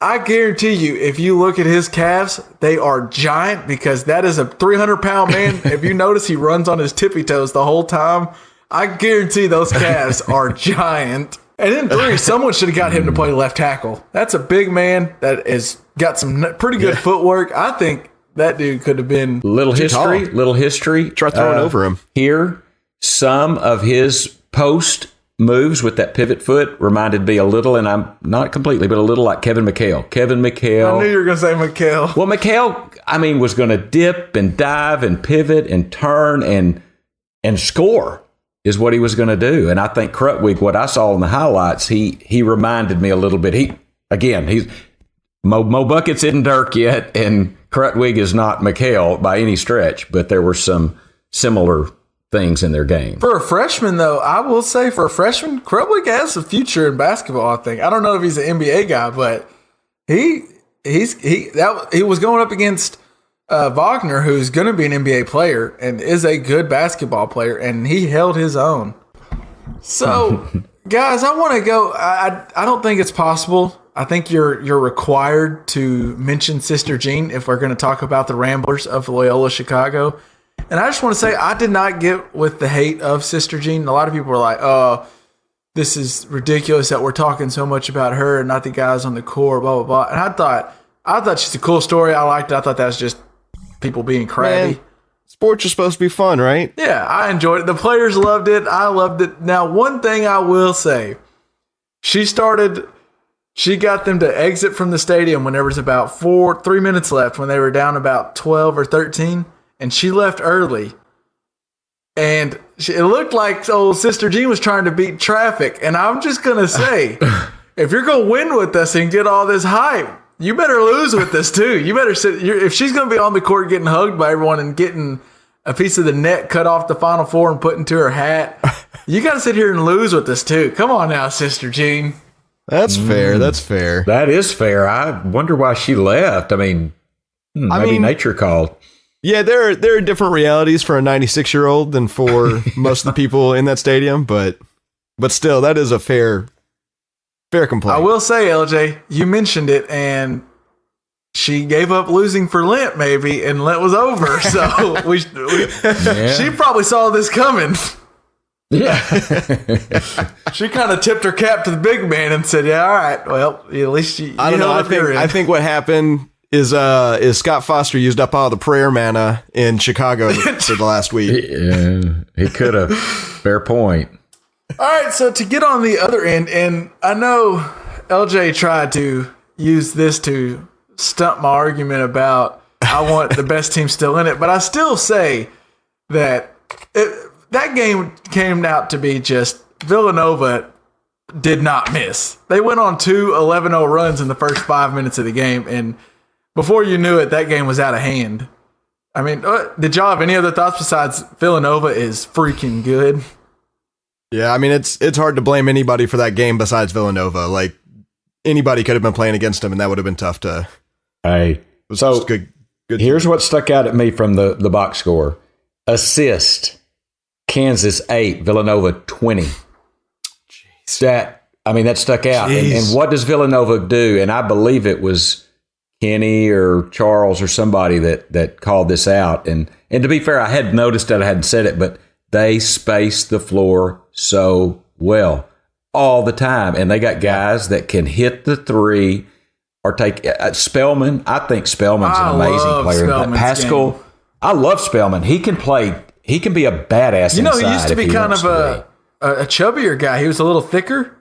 I guarantee you, if you look at his calves, they are giant because that is a 300-pound man. If you notice, he runs on his tippy toes the whole time. I guarantee those calves are giant. And then 3, someone should have got him to play left tackle. That's a big man that has got some pretty good footwork. I think that dude could have been little history. Try throwing over him. Here, some of his post moves with that pivot foot reminded me a little, and I'm not completely, but a little like Kevin McHale. I knew you were going to say McHale. Well, McHale, was going to dip and dive and pivot and turn and score is what he was going to do. And I think Krutwig, what I saw in the highlights, he reminded me a little bit. He's Mo Buckets isn't Dirk yet, and Krutwig is not McHale by any stretch, but there were some similar things in their game. For a freshman, though, I will say Krutwig has a future in basketball, I think. I don't know if he's an NBA guy, but he was going up against Wagner, who's going to be an NBA player and is a good basketball player, and he held his own. So, guys, I want to go. I don't think it's possible. I think you're required to mention Sister Jean if we're going to talk about the Ramblers of Loyola Chicago. And I just want to say I did not get with the hate of Sister Jean. A lot of people were like, "Oh, this is ridiculous that we're talking so much about her and not the guys on the court." Blah blah blah. And I thought she's a cool story. I liked it. I thought that was just people being crabby. Man, sports are supposed to be fun, right? Yeah, I enjoyed it. The players loved it. I loved it. Now, one thing I will say, she got them to exit from the stadium when there was about 3 minutes left, when they were down about 12 or 13, and she left early. And it looked like old Sister Jean was trying to beat traffic. And I'm just going to say, if you're going to win with us and get all this hype, you better lose with this too. You better sit. If she's going to be on the court getting hugged by everyone and getting a piece of the net cut off the Final Four and put into her hat, you got to sit here and lose with this too. Come on now, Sister Jean. That's fair. That's fair. That is fair. I wonder why she left. I mean, maybe nature called. Yeah, there are different realities for a 96-year-old than for most of the people in that stadium, but still, that is a fair complaint. I will say, LJ, you mentioned it, and she gave up losing for Lent, maybe, and Lent was over. So she probably saw this coming. Yeah. She kind of tipped her cap to the big man and said, "Yeah, all right. Well, at least I don't know. I think what happened is Scott Foster used up all the prayer manna in Chicago for the last week. Yeah, he could have. Fair point. All right, so to get on the other end, and I know LJ tried to use this to stump my argument about I want the best team still in it, but I still say that that game came out to be just Villanova did not miss. They went on 2 11-0 runs in the first 5 minutes of the game, and before you knew it, that game was out of hand. I mean, did y'all have any other thoughts besides Villanova is freaking good? Yeah, I mean, it's hard to blame anybody for that game besides Villanova. Like, anybody could have been playing against them, and that would have been tough to... So, good. Here's what stuck out at me from the box score. Assist, Kansas 8, Villanova 20. Jeez. That stuck out. And what does Villanova do? And I believe it was Kenny or Charles or somebody that called this out. And to be fair, I had noticed that I hadn't said it, but they space the floor so well all the time. And they got guys that can hit the three or take Spellman. I think Spellman's an amazing player. Pascal, game. I love Spellman. He can play. He can be a badass inside. He used to be kind of a chubbier guy. He was a little thicker,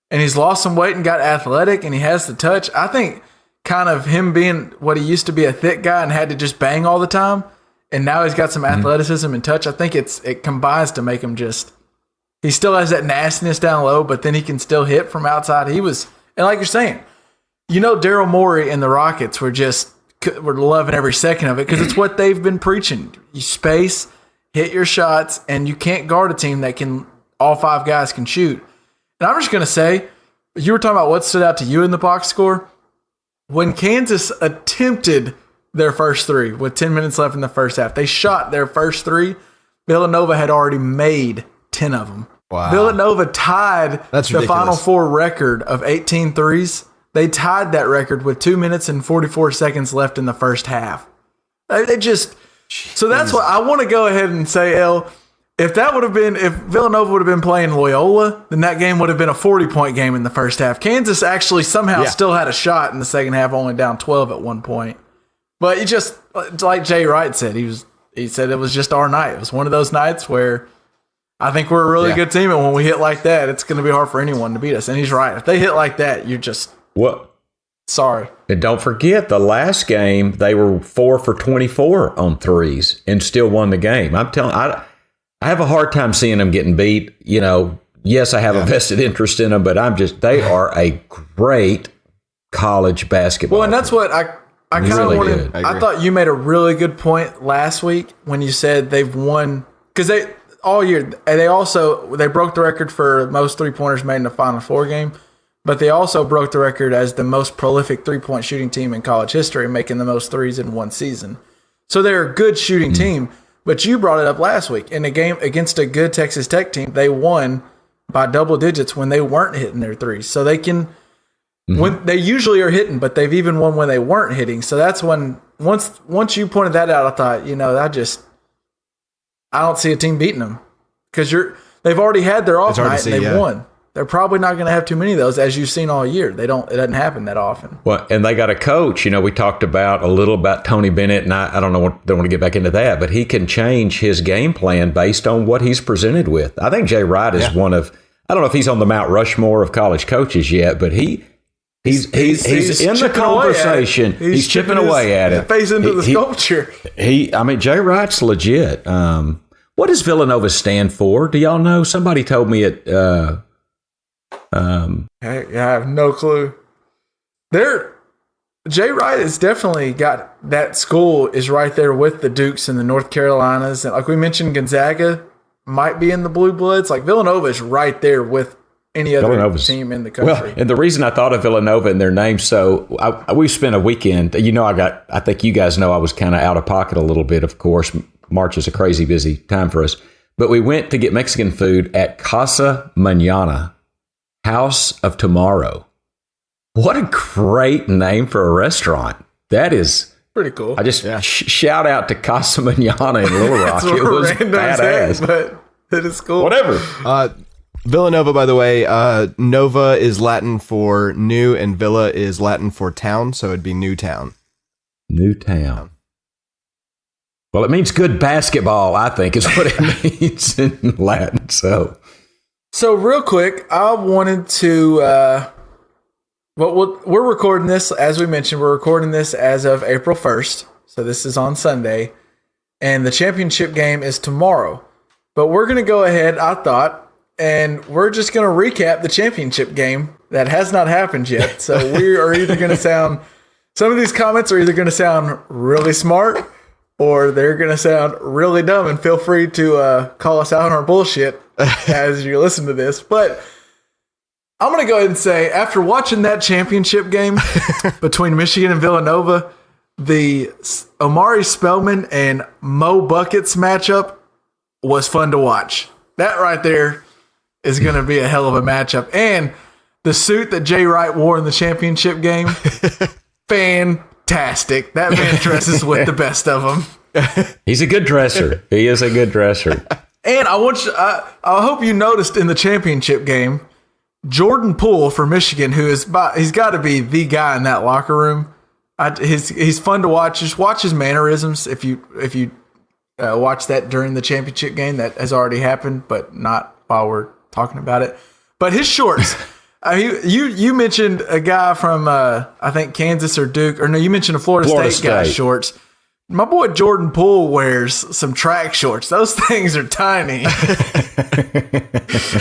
and he's lost some weight and got athletic, and he has the touch. I think kind of him being what he used to be, a thick guy and had to just bang all the time, and now he's got some athleticism and touch. I think it combines to make him just – he still has that nastiness down low, but then he can still hit from outside. And like you're saying, Daryl Morey and the Rockets were loving every second of it because it's what they've been preaching. You space – hit your shots, and you can't guard a team that can all 5 guys can shoot. And I'm just going to say, you were talking about what stood out to you in the box score. When Kansas attempted their first 3 with 10 minutes left in the first half, they shot their first 3. Villanova had already made 10 of them. Wow. Villanova tied That's the ridiculous. Final Four record of 18 threes. They tied that record with 2 minutes and 44 seconds left in the first half. They just... So that's what I want to go ahead and say, El. If Villanova would have been playing Loyola, then that game would have been a 40-point game in the first half. Kansas actually somehow still had a shot in the second half, only down 12 at one point. But it just, like Jay Wright said, he said it was just our night. It was one of those nights where I think we're a really good team, and when we hit like that, it's going to be hard for anyone to beat us. And he's right. If they hit like that, you're just sorry. And don't forget, the last game, they were 4 for 24 on threes and still won the game. I'm telling I have a hard time seeing them getting beat. You know, yes, I have a vested interest in them, but they are a great college basketball. Well, and that's what I kind of Really wanted. good. I thought you made a really good point last week when you said they've won because they all year. They broke the record for most 3-pointers made in the Final Four game, but they also broke the record as the most prolific 3-point shooting team in college history, making the most threes in one season. So they're a good shooting team. But you brought it up last week in a game against a good Texas Tech team. They won by double digits when they weren't hitting their threes. So they can. When they usually are hitting, but they've even won when they weren't hitting. So that's when once you pointed that out, I thought, I don't see a team beating them because they've already had their off night and they've won. They're probably not going to have too many of those, as you've seen all year. It doesn't happen that often. Well, and they got a coach. We talked a little about Tony Bennett, and I don't want to get back into that, but he can change his game plan based on what he's presented with. I think Jay Wright is one of. I don't know if he's on the Mount Rushmore of college coaches yet, but He's in the conversation. He's chipping away at it. Face into the sculpture. Jay Wright's legit. What does Villanova stand for? Do y'all know? Somebody told me it. I have no clue. Jay Wright has definitely got that school is right there with the Dukes and the North Carolinas, and like we mentioned, Gonzaga might be in the blue bloods. Like Villanova is right there with any other team in the country. Well, and the reason I thought of Villanova in their name, so we spent a weekend. I think you guys know I was kind of out of pocket a little bit. Of course, March is a crazy busy time for us, but we went to get Mexican food at Casa Mañana, House of Tomorrow. What a great name for a restaurant! That is pretty cool. I just shout out to Casa Mañana in Little Rock. It was badass, but it is cool. Whatever. Villanova, by the way, Nova is Latin for new, and Villa is Latin for town, so it'd be Newtown. Newtown. Well, it means good basketball, I think, is what it means in Latin. So real quick, I wanted to. We're recording this, as we mentioned, we're recording this as of April 1st. So this is on Sunday. And the championship game is tomorrow. But we're going to go ahead, I thought, and we're just going to recap the championship game that has not happened yet. So we are either going to sound, some of these comments are either going to sound really smart or they're going to sound really dumb. And feel free to call us out on our bullshit as you listen to this. But I'm going to go ahead and say, after watching that championship game between Michigan and Villanova, the Omari Spellman and Mo Buckets matchup was fun to watch. That right there is going to be a hell of a matchup. And the suit that Jay Wright wore in the championship game, fantastic. That man dresses with the best of them. He's a good dresser. He is a good dresser. And I hope you noticed in the championship game, Jordan Poole for Michigan, he's got to be the guy in that locker room. He's fun to watch. Just watch his mannerisms. If you watch that during the championship game, that has already happened, but not while we're talking about it. But his shorts. You mentioned a guy from I think Kansas or Duke, or no, you mentioned a Florida State guy's shorts. My boy Jordan Poole wears some track shorts. Those things are tiny.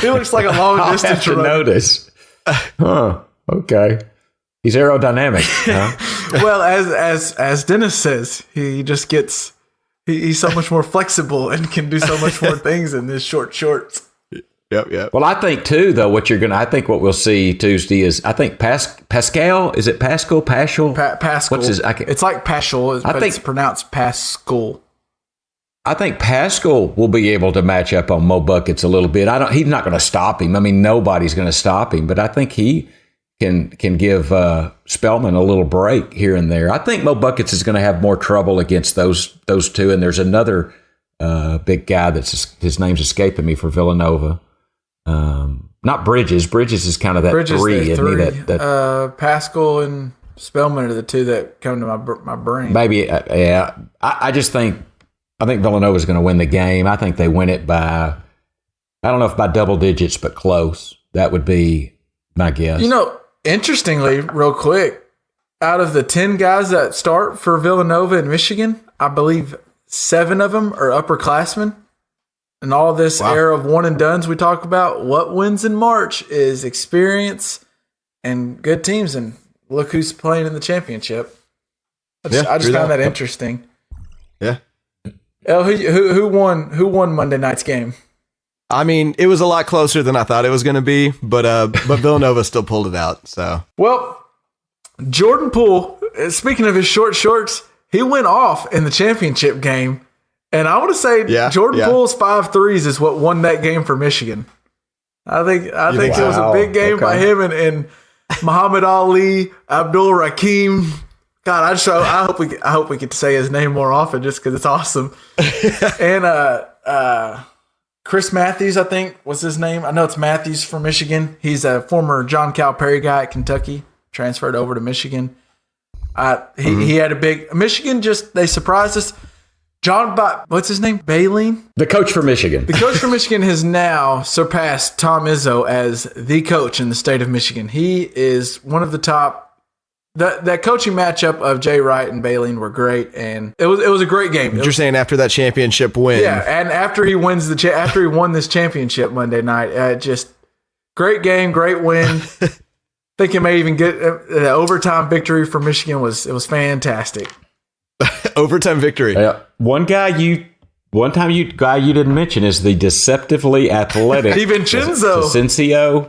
He looks like a long distance runner. Notice. Huh. Okay. He's aerodynamic. Huh? Well, as Dennis says, he just gets He's so much more flexible and can do so much more things in his short shorts. Yep. Well, I think too, though, I think what we'll see Tuesday is, I think Pascal, is it Pascal? Pascal. What's his? It's like Paschal, but it's pronounced Pascal. I think Pascal will be able to match up on Mo Buckets a little bit. He's not going to stop him. I mean, nobody's going to stop him, but I think he can give Spellman a little break here and there. I think Mo Buckets is going to have more trouble against those two, and there's another big guy his name's escaping me for Villanova. Not Bridges. Bridges is kind of that three, isn't he? Pascal and Spellman are the two that come to my brain. Maybe, yeah. I just think Villanova is going to win the game. I think they win it by, I don't know if by double digits, but close. That would be my guess. Interestingly, real quick, out of the 10 guys that start for Villanova in Michigan, I believe 7 of them are upperclassmen. And all this era of one and dones we talk about, what wins in March is experience and good teams. And look who's playing in the championship. I just found that interesting. Yeah. Who won Monday night's game? I mean, it was a lot closer than I thought it was going to be, but Villanova still pulled it out. So, well, Jordan Poole, speaking of his short shorts, he went off in the championship game. And I want to say Jordan Poole's 5 threes is what won that game for Michigan. I think it was a big game by him and Muhammad Ali, Abdul Rakim. God, I hope we get to say his name more often just because it's awesome. And Chris Matthews, I think was his name. I know it's Matthews from Michigan. He's a former John Calipari guy at Kentucky, transferred over to Michigan. He had a big Michigan. They surprised us. What's his name? Baleen? The coach for Michigan. The coach for Michigan has now surpassed Tom Izzo as the coach in the state of Michigan. He is one of the top. That coaching matchup of Jay Wright and Baleen were great, and it was a great game. You're saying after that championship win, yeah, and after he won this championship Monday night, just great game, great win. I think he may even get an overtime victory for Michigan. Was fantastic. Overtime victory. One guy you didn't mention is the deceptively athletic DiVincenzo.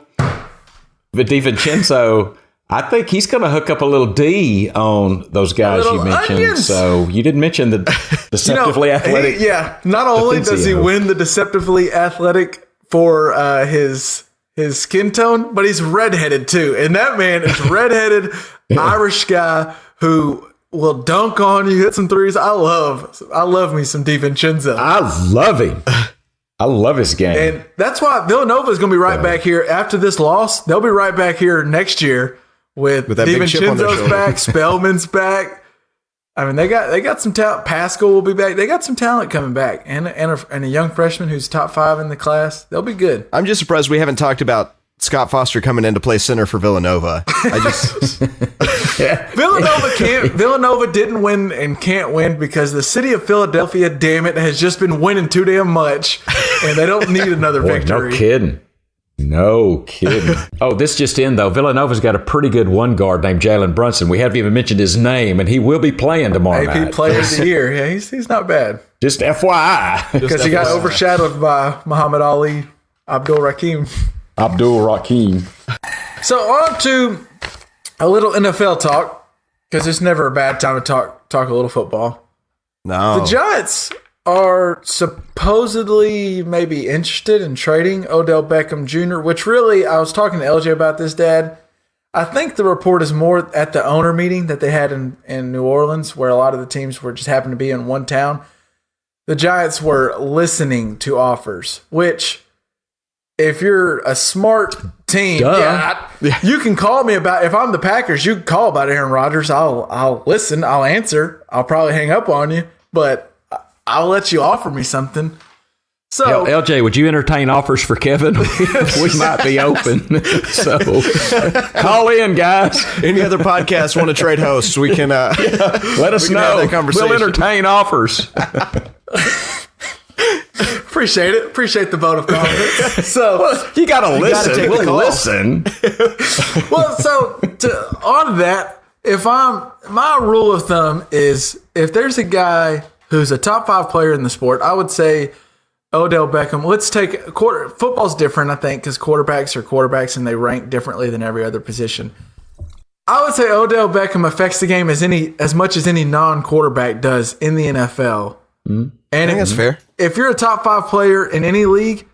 DiVincenzo. I think he's going to hook up a little D on those guys you mentioned. Onions. So you didn't mention the deceptively athletic. Not only does he win the deceptively athletic for his skin tone, but he's redheaded too. And that man is redheaded Irish guy who will dunk on you, hit some threes. I love me some DiVincenzo. I love him. I love his game. And that's why Villanova is going to be right back here after this loss. They'll be right back here next year with DiVincenzo's back, Spellman's back. I mean, they got some talent. Pascal will be back. They got some talent coming back, and a young freshman who's top 5 in the class. They'll be good. I'm just surprised we haven't talked about Scott Foster coming in to play center for Villanova. Villanova didn't win and can't win because the city of Philadelphia, damn it, has just been winning too damn much, and they don't need another victory. No kidding. Oh, this just in, though. Villanova's got a pretty good one guard named Jalen Brunson. We haven't even mentioned his name, and he will be playing tomorrow night. AP Player of the Year. Yeah, he's not bad. Just FYI. Because he got overshadowed by Muhammad Ali, Abdul Rakim. So on to a little NFL talk, because it's never a bad time to talk a little football. No. The Giants are supposedly maybe interested in trading Odell Beckham Jr., which really, I was talking to LJ about this, Dad. I think the report is more at the owner meeting that they had in New Orleans, where a lot of the teams were just happened to be in one town. The Giants were listening to offers, which, if you're a smart team, you can call me about. If I'm the Packers, you can call about Aaron Rodgers. I'll listen. I'll answer. I'll probably hang up on you, but I'll let you offer me something. So, LJ, would you entertain offers for Kevin? We might be open. So call in, guys. Any other podcasts want to trade hosts? We can let us know. We'll entertain offers. Appreciate it. Appreciate the vote of confidence. So you got to listen. We'll listen. Well, so on that, my rule of thumb is if there's a guy who's a top 5 player in the sport, I would say Odell Beckham. Let's take football's different, I think, because quarterbacks are quarterbacks and they rank differently than every other position. I would say Odell Beckham affects the game as much as any non-quarterback does in the NFL. And I think that's fair. If you're a top 5 player in any league,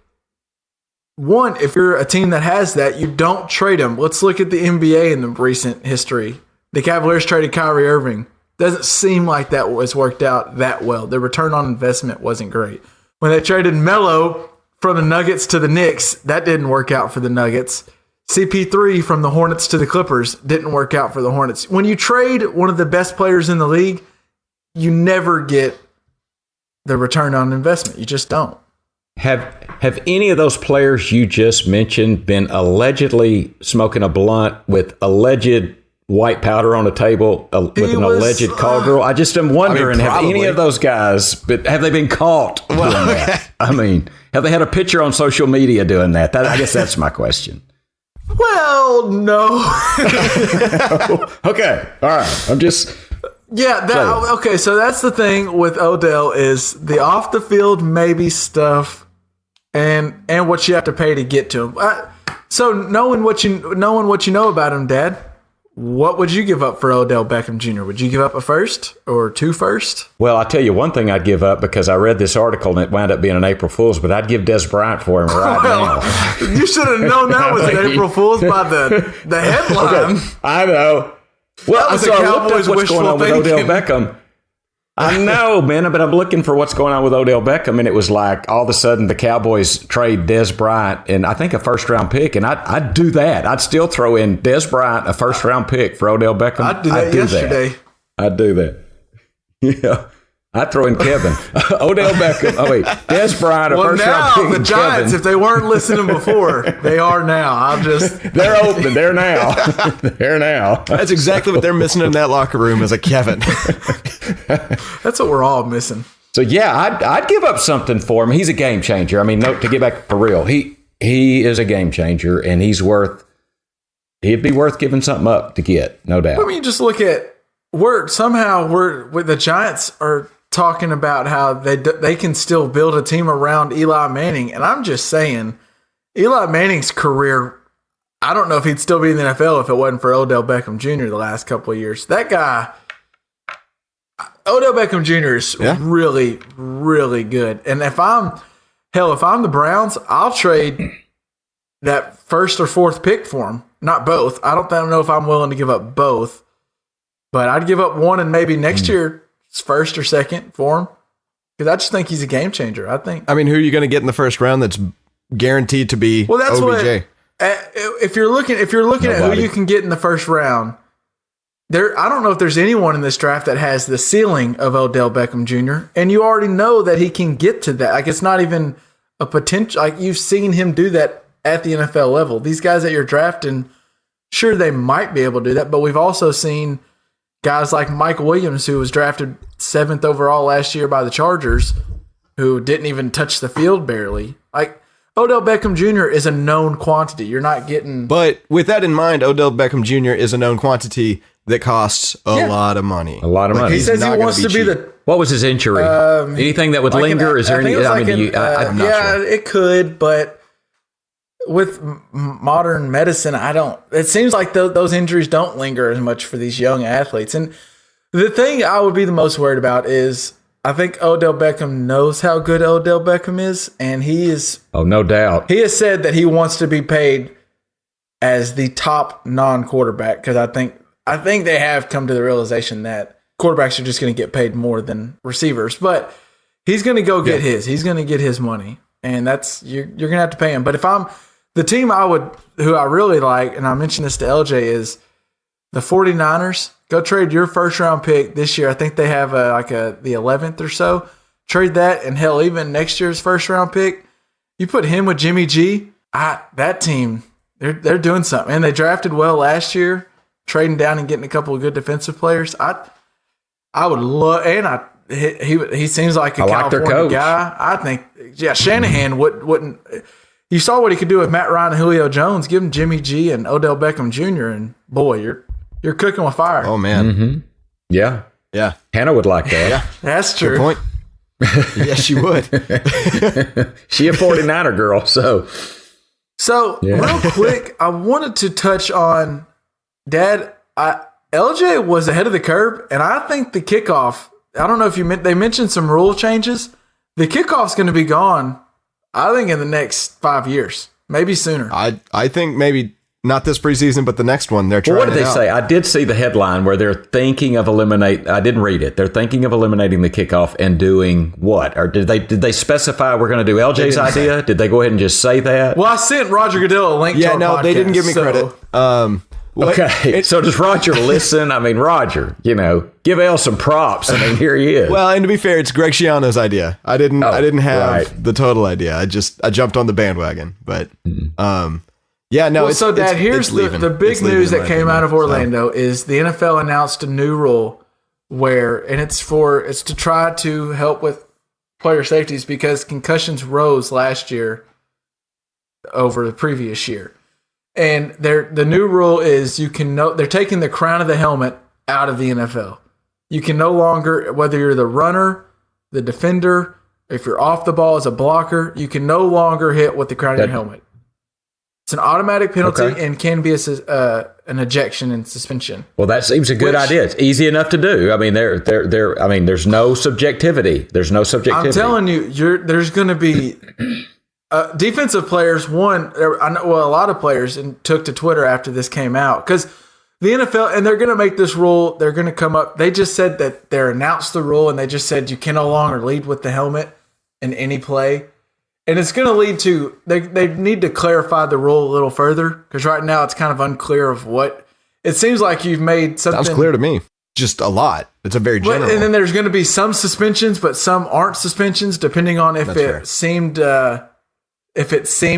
if you're a team that has that, you don't trade him. Let's look at the NBA in the recent history. The Cavaliers traded Kyrie Irving. Doesn't seem like that was worked out that well. The return on investment wasn't great. When they traded Melo from the Nuggets to the Knicks, that didn't work out for the Nuggets. CP3 from the Hornets to the Clippers didn't work out for the Hornets. When you trade one of the best players in the league, you never get the return on investment. You just don't. Have any of those players you just mentioned been allegedly smoking a blunt with alleged white powder on a table with an alleged call girl? I just am wondering, have any of those guys, but have they been caught doing that? I mean, have they had a picture on social media doing that? I guess that's my question. Well, no. Okay. All right. I'm just... Yeah. Okay. So that's the thing with Odell is the off the field maybe stuff, and what you have to pay to get to him. So knowing what you know about him, Dad, what would you give up for Odell Beckham Jr.? Would you give up a first or 2 firsts? Well, I'll tell you one thing I'd give up because I read this article and it wound up being an April Fool's, but I'd give Des Bryant for him right now. You should have known that was an April Fool's by the headline. Okay. I know. Well, I looked up what's going on with Odell Beckham. I know, man, but I'm looking for what's going on with Odell Beckham, and it was like all of a sudden the Cowboys trade Des Bryant and I think a first-round pick, and I'd do that. I'd still throw in Des Bryant, a first-round pick for Odell Beckham. I'd do that yesterday. I'd do that. Yeah. I'd throw in Kevin. Odell Beckham. Oh, wait. Des Bryant, a first-round pick. The Giants, Kevin. If they weren't listening before, they are now. They're open. They're now. They're now. That's exactly what they're missing in that locker room is a Kevin. That's what we're all missing. So, yeah, I'd give up something for him. He's a game changer. I mean, to get back for real, he is a game changer, and he'd be worth giving something up to get, no doubt. I mean, just look at with the Giants are talking about how they can still build a team around Eli Manning. And I'm just saying, Eli Manning's career, I don't know if he'd still be in the NFL if it wasn't for Odell Beckham Jr. the last couple of years. That guy, Odell Beckham Jr. is really, really good. And if I'm the Browns, I'll trade that first or 4th pick for him. Not both. I don't know if I'm willing to give up both, but I'd give up one and maybe next year, first or 2nd for him, because I just think he's a game changer. I mean, who are you going to get in the first round that's guaranteed to be OBJ? If you're looking at who you can get in the first round, I don't know if there's anyone in this draft that has the ceiling of Odell Beckham Jr. And you already know that he can get to that. Like, it's not even a potential. Like, you've seen him do that at the NFL level. These guys that you're drafting, sure, they might be able to do that, but we've also seen guys like Mike Williams, who was drafted 7th overall last year by the Chargers, who didn't even touch the field barely. Like, Odell Beckham Jr. is a known quantity. You're not getting... But with that in mind, Odell Beckham Jr. is a known quantity that costs a lot of money. A lot of money. He says he wants to be the... What was his injury? Anything that would linger? Is there any... I'm not sure. It could, but... With modern medicine, it seems like those injuries don't linger as much for these young athletes. And the thing I would be the most worried about is I think Odell Beckham knows how good Odell Beckham is, and he is... Oh, no doubt. He has said that he wants to be paid as the top non-quarterback, because I think they have come to the realization that quarterbacks are just going to get paid more than receivers. But he's going to go get his. He's going to get his money, and you're going to have to pay him. But if I'm... The team who I really like, and I mentioned this to LJ, is the 49ers. Go trade your first-round pick this year. I think they have the 11th or so. Trade that, and hell, even next year's first-round pick. You put him with Jimmy G. That team, they're doing something. And they drafted well last year, trading down and getting a couple of good defensive players. I would love, and he seems like a California guy. I think, Shanahan wouldn't. You saw what he could do with Matt Ryan and Julio Jones. Give him Jimmy G and Odell Beckham Jr. and boy, you're cooking with fire. Oh man, Yeah. Yeah. Hannah would like that. Yeah. That's true. Good point. Yes, she would. She a 49er girl, so. So real quick, I wanted to touch on Dad. LJ was ahead of the curve, and I think the kickoff. I don't know if they mentioned some rule changes. The kickoff's going to be gone. I think in the next 5 years, maybe sooner. I think maybe not this preseason, but the next one. They're trying. What did they out. say? I did see the headline where they're thinking of eliminate. I didn't read it. They're thinking of eliminating the kickoff and doing what? Or did they specify we're going to do LJ's idea? Did they go ahead and just say that? Well, I sent Roger Goodell a link. Yeah, to our no, they podcast, didn't give me credit. Okay, so does Roger listen? I mean, Roger, give L some props. I mean, here he is. Well, and to be fair, it's Greg Schiano's idea. I didn't have right. the total idea. I jumped on the bandwagon. But yeah, no. Well, so Dad, here's the big news that came out of Orlando is the NFL announced a new rule and it's to try to help with player safeties because concussions rose last year over the previous year. And the new rule is they're taking the crown of the helmet out of the NFL. You can no longer, whether you're the runner, the defender, if you're off the ball as a blocker, you can no longer hit with the crown of your helmet. It's an automatic penalty and can be an ejection and suspension. Well, that seems a good idea. It's easy enough to do. I mean, there's no subjectivity. I'm telling you, there's going to be. Defensive players, a lot of players took to Twitter after this came out because the NFL, and they're going to make this rule, they're going to come up. They just said that they announced the rule and they just said you can no longer lead with the helmet in any play. And it's going to lead to, they need to clarify the rule a little further because right now it's kind of unclear of what, it seems like you've made something. Sounds clear to me. Just a lot. It's a very general. And then there's going to be some suspensions, but some aren't suspensions depending on if it seemed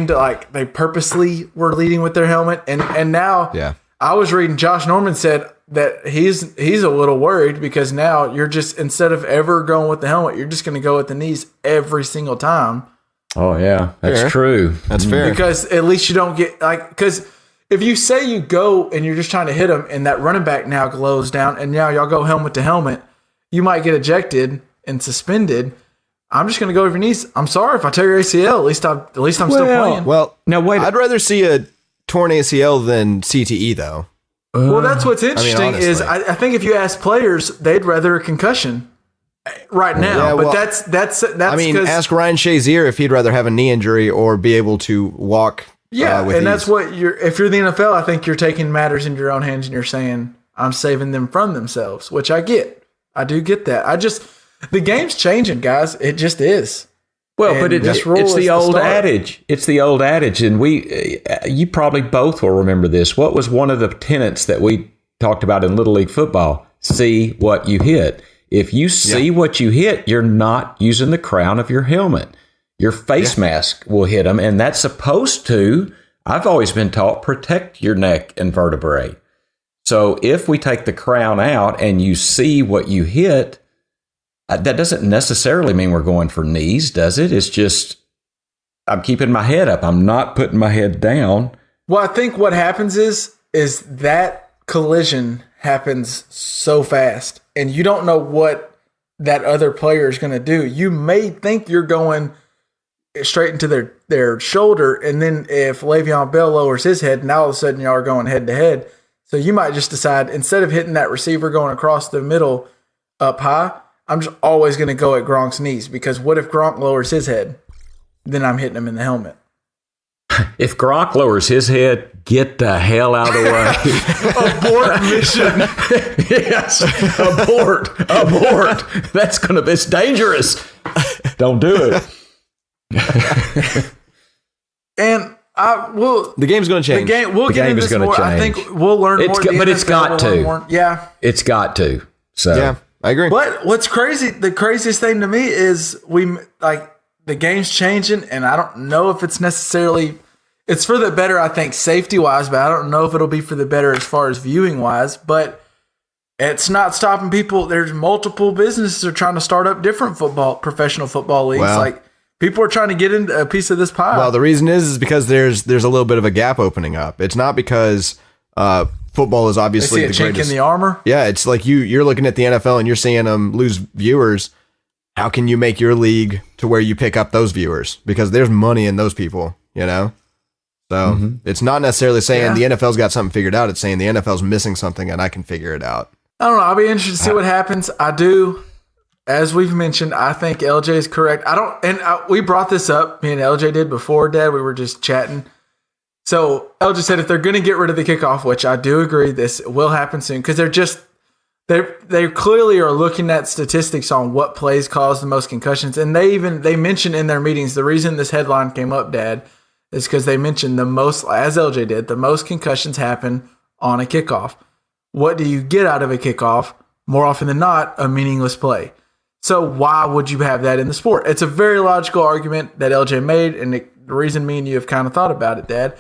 like they purposely were leading with their helmet. And now I was reading Josh Norman said that he's a little worried because now you're just, instead of ever going with the helmet, you're just going to go with the knees every single time. Oh, yeah. That's true. That's fair. Because at least you don't get because if you say you go and you're just trying to hit him and that running back now glows down and now y'all go helmet to helmet, you might get ejected and suspended. I'm just going to go over your knees. I'm sorry if I tear your ACL. At least I'm still playing. Well, now wait. I'd rather see a torn ACL than CTE, though. Well, that's what's interesting is I think if you ask players, they'd rather a concussion right now. But that's. I mean, ask Ryan Shazier if he'd rather have a knee injury or be able to walk. Yeah, with and ease. that's what if you're the NFL, I think you're taking matters into your own hands and you're saying I'm saving them from themselves, which I get. I do get that. The game's changing, guys. It just is. Well, but it's the old adage. It's the old adage, and you probably both will remember this. What was one of the tenets that we talked about in Little League football? See what you hit. If you see what you hit, you're not using the crown of your helmet. Your face mask will hit them, and that's supposed to, I've always been taught, protect your neck and vertebrae. So if we take the crown out and you see what you hit, that doesn't necessarily mean we're going for knees, does it? It's just I'm keeping my head up. I'm not putting my head down. Well, I think what happens is that collision happens so fast, and you don't know what that other player is going to do. You may think you're going straight into their shoulder, and then if Le'Veon Bell lowers his head, now all of a sudden y'all are going head to head. So you might just decide, instead of hitting that receiver going across the middle up high, I'm just always going to go at Gronk's knees, because what if Gronk lowers his head? Then I'm hitting him in the helmet. If Gronk lowers his head, get the hell out of the way. Abort mission. Yes, abort. It's dangerous. Don't do it. And the game's going to change. We'll get into this more. I think we'll learn more. But it's got to. Yeah. It's got to. So yeah, I agree. But what's crazy, the craziest thing to me is the game's changing, and I don't know if it's necessarily, it's for the better, I think, safety-wise, but I don't know if it'll be for the better as far as viewing-wise, but it's not stopping people. There's multiple businesses that are trying to start up different professional football leagues. Well, people are trying to get into a piece of this pie. Well, the reason is because there's a little bit of a gap opening up. It's not because football is They obviously see a the chink greatest. in the armor. Yeah, it's like you're looking at the NFL and you're seeing them lose viewers. How can you make your league to where you pick up those viewers? Because there's money in those people, you know? So it's not necessarily saying the NFL's got something figured out. It's saying the NFL's missing something and I can figure it out. I don't know. I'll be interested to see what happens. I do, as we've mentioned, I think LJ is correct. We brought this up, me and LJ did before, Dad. We were just chatting. So LJ said if they're going to get rid of the kickoff, which I do agree, this will happen soon, because they clearly are looking at statistics on what plays cause the most concussions, and they mentioned in their meetings the reason this headline came up, Dad, is because they mentioned the most, as LJ did, the most concussions happen on a kickoff. What do you get out of a kickoff? More often than not, a meaningless play. So why would you have that in the sport? It's a very logical argument that LJ made, and the reason me and you have kind of thought about it, Dad.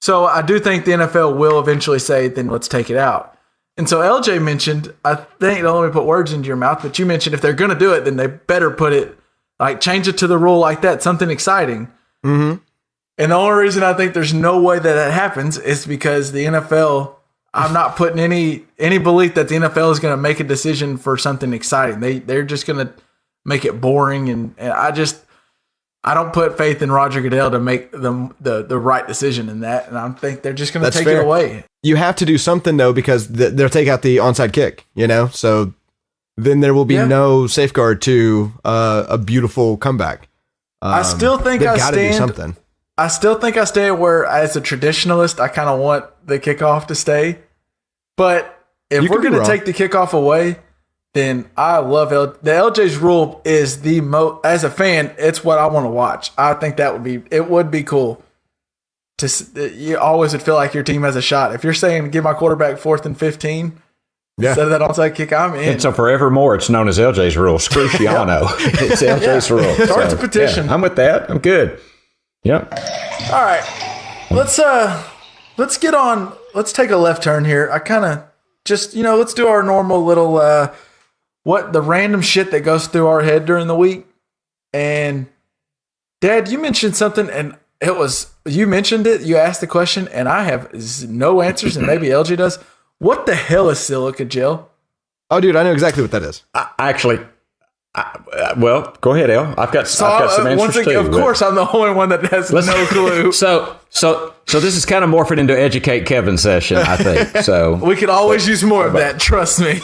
So I do think the NFL will eventually say, then let's take it out. And so LJ mentioned, I think, don't let me put words into your mouth, but you mentioned if they're going to do it, then they better put it, like change it to the rule like that, something exciting. Mm-hmm. And the only reason I think there's no way that happens is because the NFL, I'm not putting any belief that the NFL is going to make a decision for something exciting. They're just going to make it boring. And I don't put faith in Roger Goodell to make the right decision in that. And I think they're just going to take it away. You have to do something, though, because they'll take out the onside kick, you know? So then there will be no safeguard to a beautiful comeback. I still think they've got to do something. I still think I stand where, as a traditionalist, I kind of want the kickoff to stay. But if we're going to take the kickoff away, then I love the LJ's rule is the most, as a fan, it's what I want to watch. I think it would be cool. You always would feel like your team has a shot. If you're saying give my quarterback 4th and 15 instead of that onside kick, I'm in. And so forevermore, it's known as LJ's rule. Scruciano. It's LJ's rule. Start the petition. I'm with that. I'm good. Yep. All right. Let's get on. Let's take a left turn here. I kind of just, let's do our normal little, the random shit that goes through our head during the week. And Dad, you mentioned something, and you mentioned it. You asked the question, and I have no answers, and maybe LG does. What the hell is silica gel? Oh, dude, I know exactly what that is. Well, go ahead, El. I've got some answers too. Of course, I'm the only one that has no clue. So this is kind of morphing into Educate Kevin session, I think. So we could always use more of that. Trust me.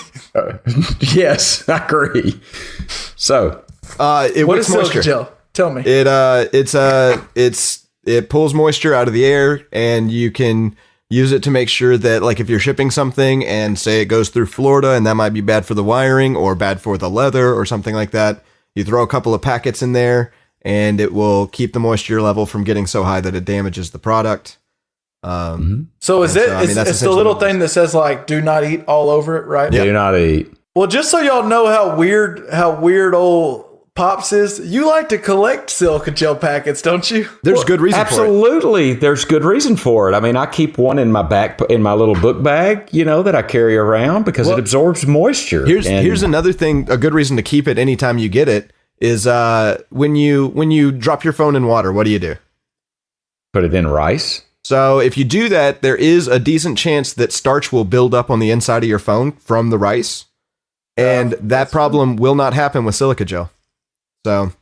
Yes, I agree. So, what is silica gel? Tell me. It pulls moisture out of the air, and you can use it to make sure that, like, if you're shipping something and say it goes through Florida and that might be bad for the wiring or bad for the leather or something like that, you throw a couple of packets in there and it will keep the moisture level from getting so high that it damages the product. So it's the little thing that says, like, do not eat all over it, right? Yeah. Do not eat. Well, just so y'all know how weird old Pops is, you like to collect silica gel packets, don't you? There's good reason for it. Absolutely. There's good reason for it. I mean, I keep one in my my little book bag, that I carry around because it absorbs moisture. Here's another thing, a good reason to keep it anytime you get it is when you drop your phone in water, what do? Put it in rice. So if you do that, there is a decent chance that starch will build up on the inside of your phone from the rice. And that problem will not happen with silica gel. So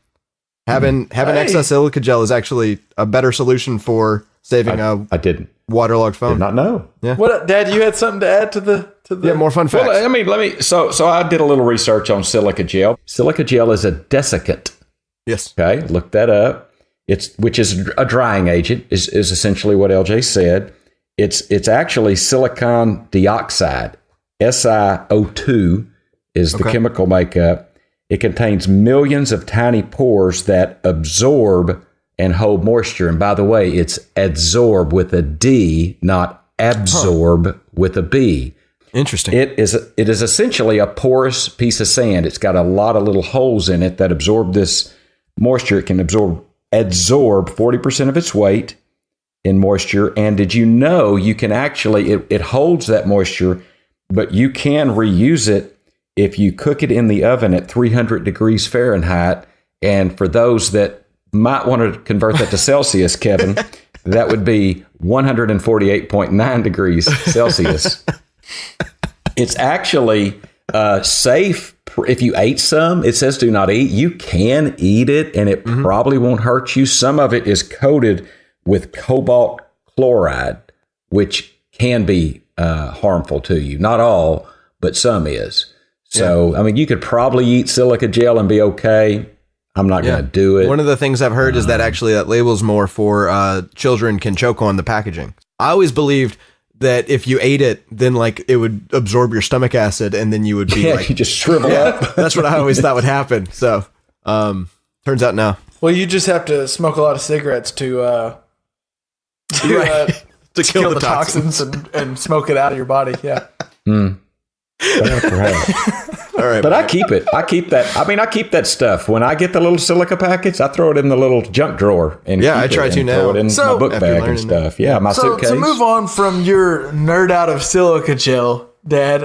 having excess silica gel is actually a better solution for saving a waterlogged phone. Did not know. Yeah. What, Dad? You had something to add to the more fun facts. Well, I mean, so I did a little research on silica gel. Silica gel is a desiccant. Yes. Okay, look that up. Which is a drying agent. Is essentially what LJ said. It's actually silicon dioxide. SiO2 is the chemical makeup. It contains millions of tiny pores that absorb and hold moisture. And by the way, it's adsorb with a D, not absorb with a B. Interesting. It is essentially a porous piece of sand. It's got a lot of little holes in it that absorb this moisture. It can absorb 40% of its weight in moisture. And did you know you can actually, it holds that moisture, but you can reuse it if you cook it in the oven at 300 degrees Fahrenheit. And for those that might want to convert that to Celsius, Kevin, that would be 148.9 degrees Celsius. It's actually safe. If you ate some, it says do not eat. You can eat it, and it probably won't hurt you. Some of it is coated with cobalt chloride, which can be harmful to you. Not all, but some is. So, I mean, you could probably eat silica gel and be okay. I'm not going to do it. One of the things I've heard is that actually that label's more for children can choke on the packaging. I always believed that if you ate it, then like it would absorb your stomach acid and then you would be like, you just shrivel up. That's what I always thought would happen. So, turns out no. Well, you just have to smoke a lot of cigarettes to kill the toxins and smoke it out of your body. Yeah. All right, but I keep it. I keep that. I mean, I keep that stuff. When I get the little silica packets, I throw it in the little junk drawer. And I try to now. Throw it in my book bag and stuff. Yeah, my suitcase. To move on from your nerd out of silica gel, Dad,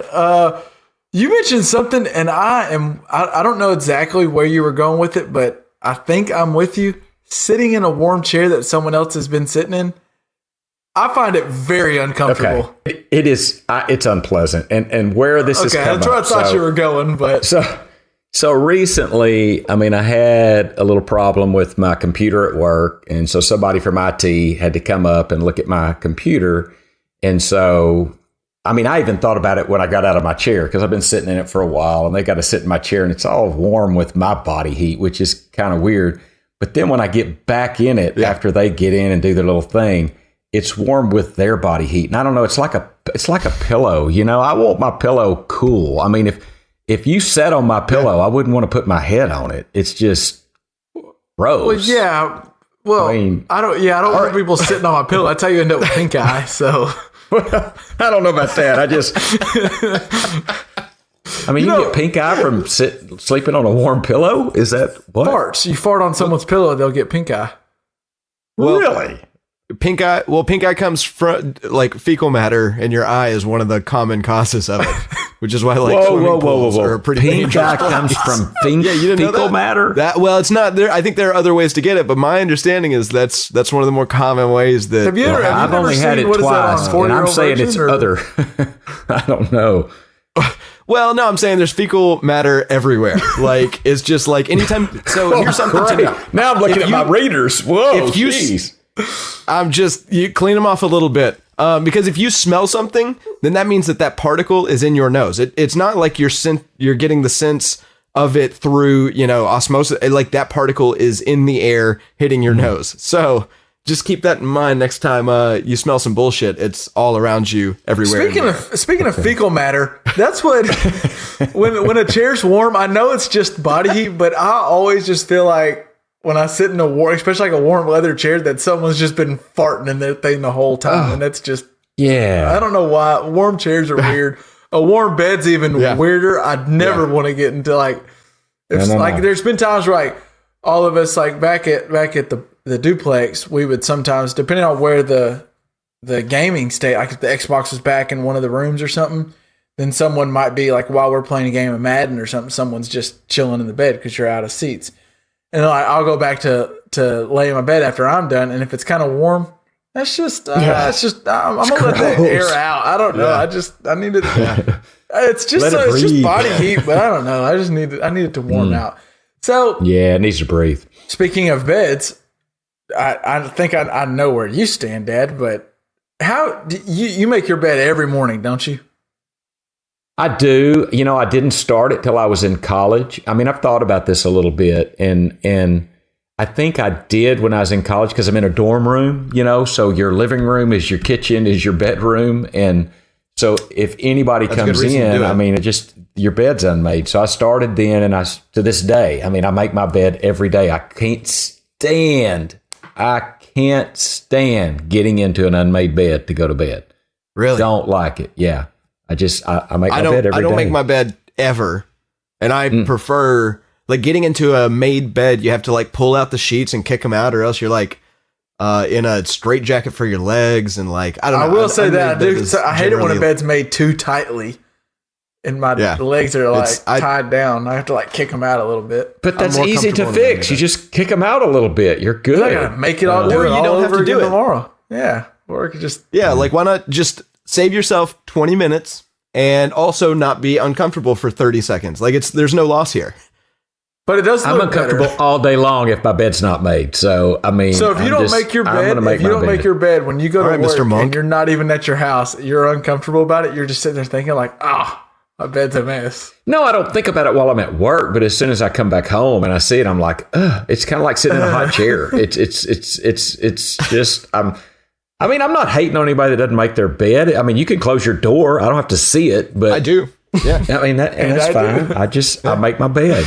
you mentioned something, and I don't know exactly where you were going with it, but I think I'm with you. Sitting in a warm chair that someone else has been sitting in, I find it very uncomfortable. Okay. It is. It's unpleasant. And where this is coming. That's where I thought you were going. But so recently, I mean, I had a little problem with my computer at work, and so somebody from IT had to come up and look at my computer. And so, I mean, I even thought about it when I got out of my chair because I've been sitting in it for a while, and they got to sit in my chair, and it's all warm with my body heat, which is kind of weird. But then when I get back in it after they get in and do their little thing, it's warm with their body heat. And I don't know, it's like a pillow, you know. I want my pillow cool. I mean, if you sat on my pillow, I wouldn't want to put my head on it. It's just gross. Well, yeah. Well, I don't want people sitting on my pillow. That's how you end up with pink eye. So I don't know about that. I mean, you get pink eye from sleeping on a warm pillow? Is that what? Farts. You fart on someone's pillow, they'll get pink eye. Well, really? Pink eye comes from like fecal matter in your eye is one of the common causes of it, which is why like swimming pools are pretty pink eye comes from fecal matter. It's not there. I think there are other ways to get it, but my understanding is that's one of the more common ways that. I've only had it twice, and I'm saying it's other. I don't know. Well, no, I'm saying there's fecal matter everywhere. Like it's just like anytime. So here's something to me. Now I'm looking at my readers. Whoa, jeez. You clean them off a little bit because if you smell something, then that means that particle is in your nose. It's not like you're getting the sense of it through osmosis. Like that particle is in the air hitting your nose. So just keep that in mind next time you smell some bullshit. It's all around you everywhere. Speaking of fecal matter, that's what when a chair's warm. I know it's just body heat, but I always just feel like. When I sit in especially like a warm leather chair, that someone's just been farting in their thing the whole time. And that's just, I don't know why. Warm chairs are weird. A warm bed's even weirder. I'd never want to get into like, there's been times where like all of us, like back at the duplex, we would sometimes, depending on where the gaming state, like if the Xbox was back in one of the rooms or something, then someone might be like, while we're playing a game of Madden or something, someone's just chilling in the bed because you're out of seats. And I'll go back to lay in my bed after I'm done. And if it's kind of warm, I'm going to let that air out. I don't know. I need it. It's just body heat, but I don't know. I need it to warm out. So it needs to breathe. Speaking of beds, I think I know where you stand, Dad, but how you make your bed every morning, don't you? I do. I didn't start it till I was in college. I mean, I've thought about this a little bit, and I think I did when I was in college because I'm in a dorm room, so your living room is your kitchen, is your bedroom. And so if anybody comes in, I mean, your bed's unmade. So I started then, and to this day, I mean, I make my bed every day. I can't stand getting into an unmade bed to go to bed. Really? Don't like it. Yeah. I make my bed every day. I don't make my bed ever. And I prefer like getting into a made bed. You have to like pull out the sheets and kick them out, or else you're like in a straight jacket for your legs. And like, I don't know. I will say that I do. I hate it when a bed's made too tightly and my legs are like tied down. I have to like kick them out a little bit. But that's easy to fix. You just kick them out a little bit. You're good. I gotta make it all. Or you don't have to do it tomorrow. Yeah. Or it could just like why not just save yourself 20 minutes and also not be uncomfortable for 30 seconds? Like there's no loss here. But it does. I'm look uncomfortable better. all day long if my bed's not made. So I mean, So if you don't make your bed, make your bed when you go to right, work Mr. Monk. and you're not even at your house, you're uncomfortable about it. You're just sitting there thinking like, my bed's a mess. no, I don't think about it while I'm at work. But as soon as I come back home and I see it, I'm like, ugh. It's kind of like sitting in a hot chair. It's just I'm not hating on anybody that doesn't make their bed. I mean, you can close your door. I don't have to see it, but I do. Yeah. I mean, that's fine. I make my bed.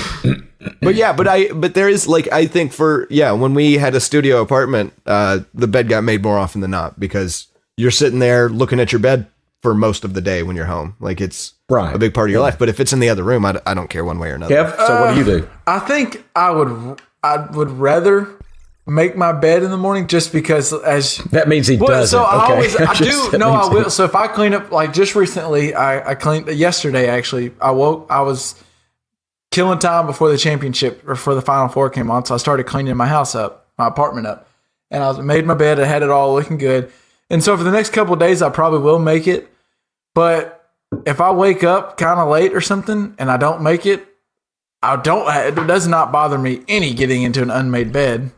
But there is like, I think when we had a studio apartment, the bed got made more often than not because you're sitting there looking at your bed for most of the day when you're home. Like it's a big part of your life. But if it's in the other room, I don't care one way or another. Kev, so what do you do? I think I would rather make my bed in the morning just because That means he doesn't. So I I will. So if I clean up, like just recently, I cleaned yesterday. Actually, I was killing time before the championship or before the Final Four came on. So I started cleaning my house up, my apartment up, and I made my bed. I had it all looking good. And so for the next couple of days, I probably will make it. But if I wake up kind of late or something and I don't make it, it does not bother me any getting into an unmade bed.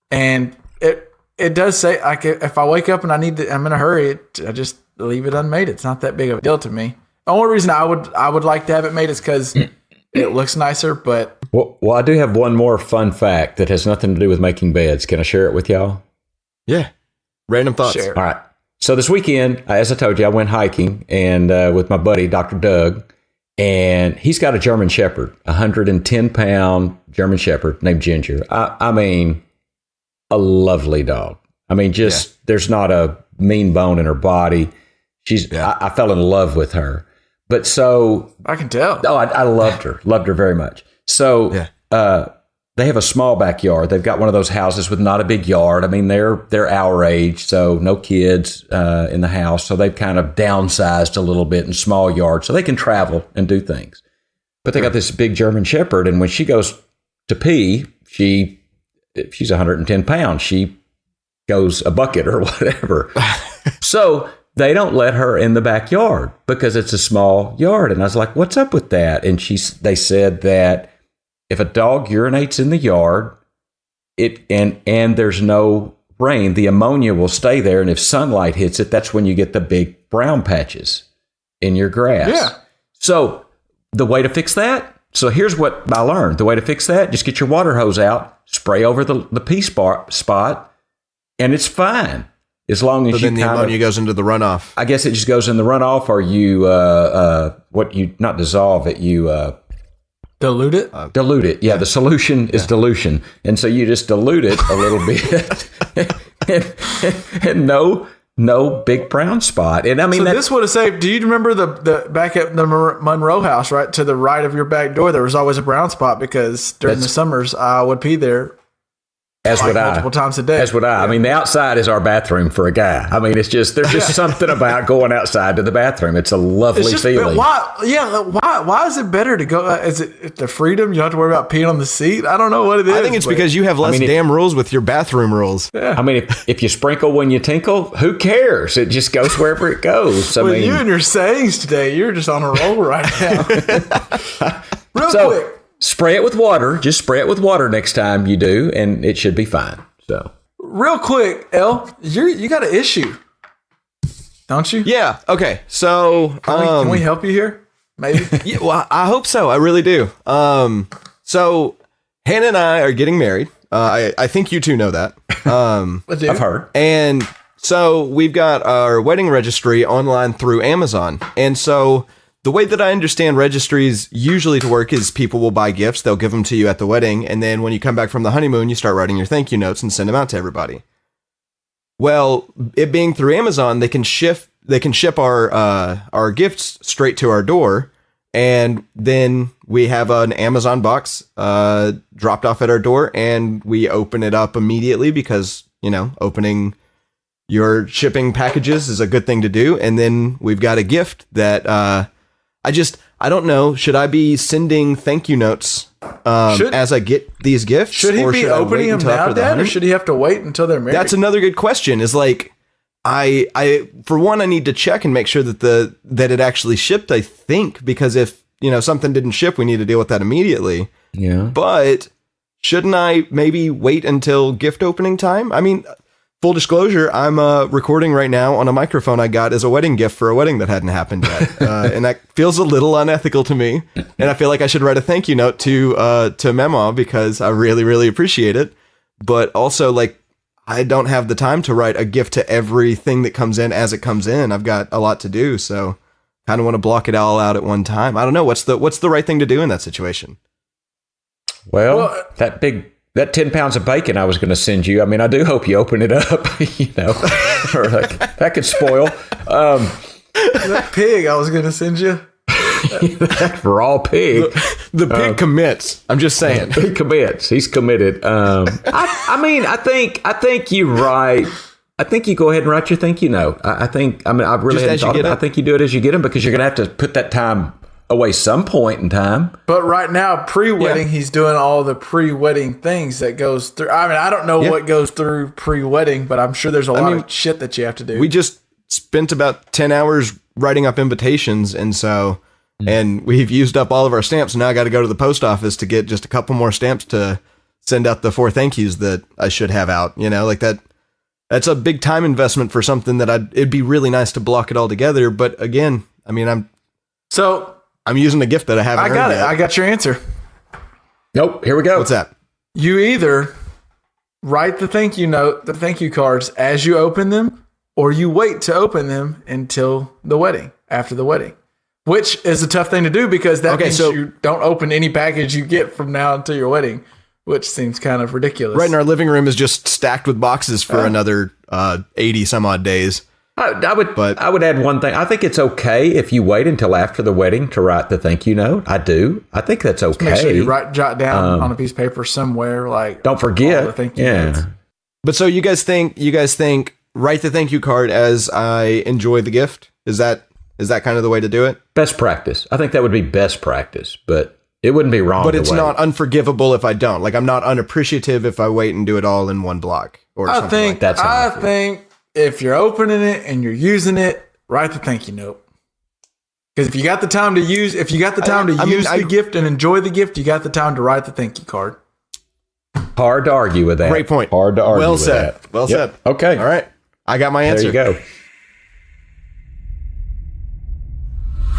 And it does say like if I wake up and I'm in a hurry, I just leave it unmade. It's not that big of a deal to me. The only reason I would like to have it made is because it looks nicer. But well, I do have one more fun fact that has nothing to do with making beds. Can I share it with y'all? Yeah. Random thoughts. Share. All right. So this weekend, as I told you, I went hiking and with my buddy, Dr. Doug, and he's got a German Shepherd, 110-pound German Shepherd named Ginger. I mean, a lovely dog. I mean, there's not a mean bone in her body. I fell in love with her. But so I can tell. Oh, I loved her very much. So they have a small backyard. They've got one of those houses with not a big yard. I mean, they're our age, so no kids in the house. So they've kind of downsized a little bit in small yards so they can travel and do things. But they got this big German Shepherd, and when she goes to pee, she's 110 pounds. She goes a bucket or whatever. So they don't let her in the backyard because it's a small yard. And I was like, what's up with that? And they said that if a dog urinates in the yard, and there's no rain, the ammonia will stay there. And if sunlight hits it, that's when you get the big brown patches in your grass. Yeah. So the way to fix that, so here's what I learned. The way to fix that, just get your water hose out, spray over the pee spot, and it's fine. As long as then the ammonia goes into the runoff. I guess it just goes in the runoff, or you not dissolve it, you dilute it. Dilute it. Yeah, the solution is dilution, and so you just dilute it a little bit, and no big brown spot. And I mean, so this would have saved. Do you remember the back at the Monroe house, right to the right of your back door? There was always a brown spot because during the summers I would pee there. Multiple times a day. As would I. Yeah. I mean, the outside is our bathroom for a guy. I mean, there's just something about going outside to the bathroom. It's a lovely feeling. Why is it better to go? Is it the freedom? You don't have to worry about peeing on the seat. I don't know what it is. I think it's because you have less damn rules with your bathroom rules. Yeah. I mean, if you sprinkle when you tinkle, who cares? It just goes wherever it goes. You and your sayings today, you're just on a roll right now. Real quick. Spray it with water. Just spray it with water next time you do, and it should be fine. So, real quick, El, you got an issue, don't you? Yeah. Okay. So, can we help you here? Maybe. Yeah. Well, I hope so. I really do. So Hannah and I are getting married. I think you two know that. I've heard. And so we've got our wedding registry online through Amazon, and so. The way that I understand registries usually to work is people will buy gifts. They'll give them to you at the wedding. And then when you come back from the honeymoon, you start writing your thank you notes and send them out to everybody. Well, it being through Amazon, they can ship our gifts straight to our door. And then we have an Amazon box dropped off at our door, and we open it up immediately because, opening your shipping packages is a good thing to do. And then we've got a gift that I don't know. Should I be sending thank you notes as I get these gifts? Should he be opening them now, Dad, or should he have to wait until they're married? That's another good question. Is like, I for one, I need to check and make sure that that it actually shipped, I think, because if, something didn't ship, we need to deal with that immediately. Yeah. But shouldn't I maybe wait until gift opening time? I mean, full disclosure, I'm recording right now on a microphone I got as a wedding gift for a wedding that hadn't happened yet. And that feels a little unethical to me. And I feel like I should write a thank you note to Mema because I really, really appreciate it. But also, like, I don't have the time to write a gift to everything that comes in as it comes in. I've got a lot to do, so kind of want to block it all out at one time. I don't know. What's the right thing to do in that situation? Well, that 10 pounds of bacon I was going to send you, I mean, I do hope you open it up, or like, that could spoil. That pig I was going to send you. That raw pig. The pig commits. I'm just saying. He commits. He's committed. I think you're right. I think you go ahead and write your thank you note. I really hadn't thought about it. I think you do it as you get them because you're going to have to put that time away some point in time. But right now, pre-wedding, he's doing all the pre-wedding things that goes through. I mean, I don't know what goes through pre-wedding, but I'm sure there's a lot of shit that you have to do. We just spent about 10 hours writing up invitations, and we've used up all of our stamps. Now I got to go to the post office to get just a couple more stamps to send out the 4 thank yous that I should have out. Like that. That's a big time investment for something that it'd be really nice to block it all together. But again, I mean, I'm using a gift that I haven't. I got earned it. yet. I got your answer. Nope. Here we go. What's that? You either write the thank you note, the thank you cards as you open them, or you wait to open them until the wedding, after the wedding. Which is a tough thing to do because that means you don't open any package you get from now until your wedding, which seems kind of ridiculous. Right, and our living room is just stacked with boxes for another 80 some odd days. I would add one thing. I think it's okay if you wait until after the wedding to write the thank you note. I do. I think that's okay. Make sure you jot down on a piece of paper somewhere. Like, don't forget. The thank you notes. But so you guys think write the thank you card as I enjoy the gift? Is that kind of the way to do it? Best practice. I think that would be best practice, but it wouldn't be wrong. But it's not unforgivable if I don't. Like, I'm not unappreciative if I wait and do it all in one block or something like that. I think if you're opening it and you're using it, write the thank you note. Because if you got the time to use, the gift and enjoy the gift, you got the time to write the thank you card. Hard to argue with that. Great point. Hard to argue with that. Well said. Okay. All right. I got my answer. There you go.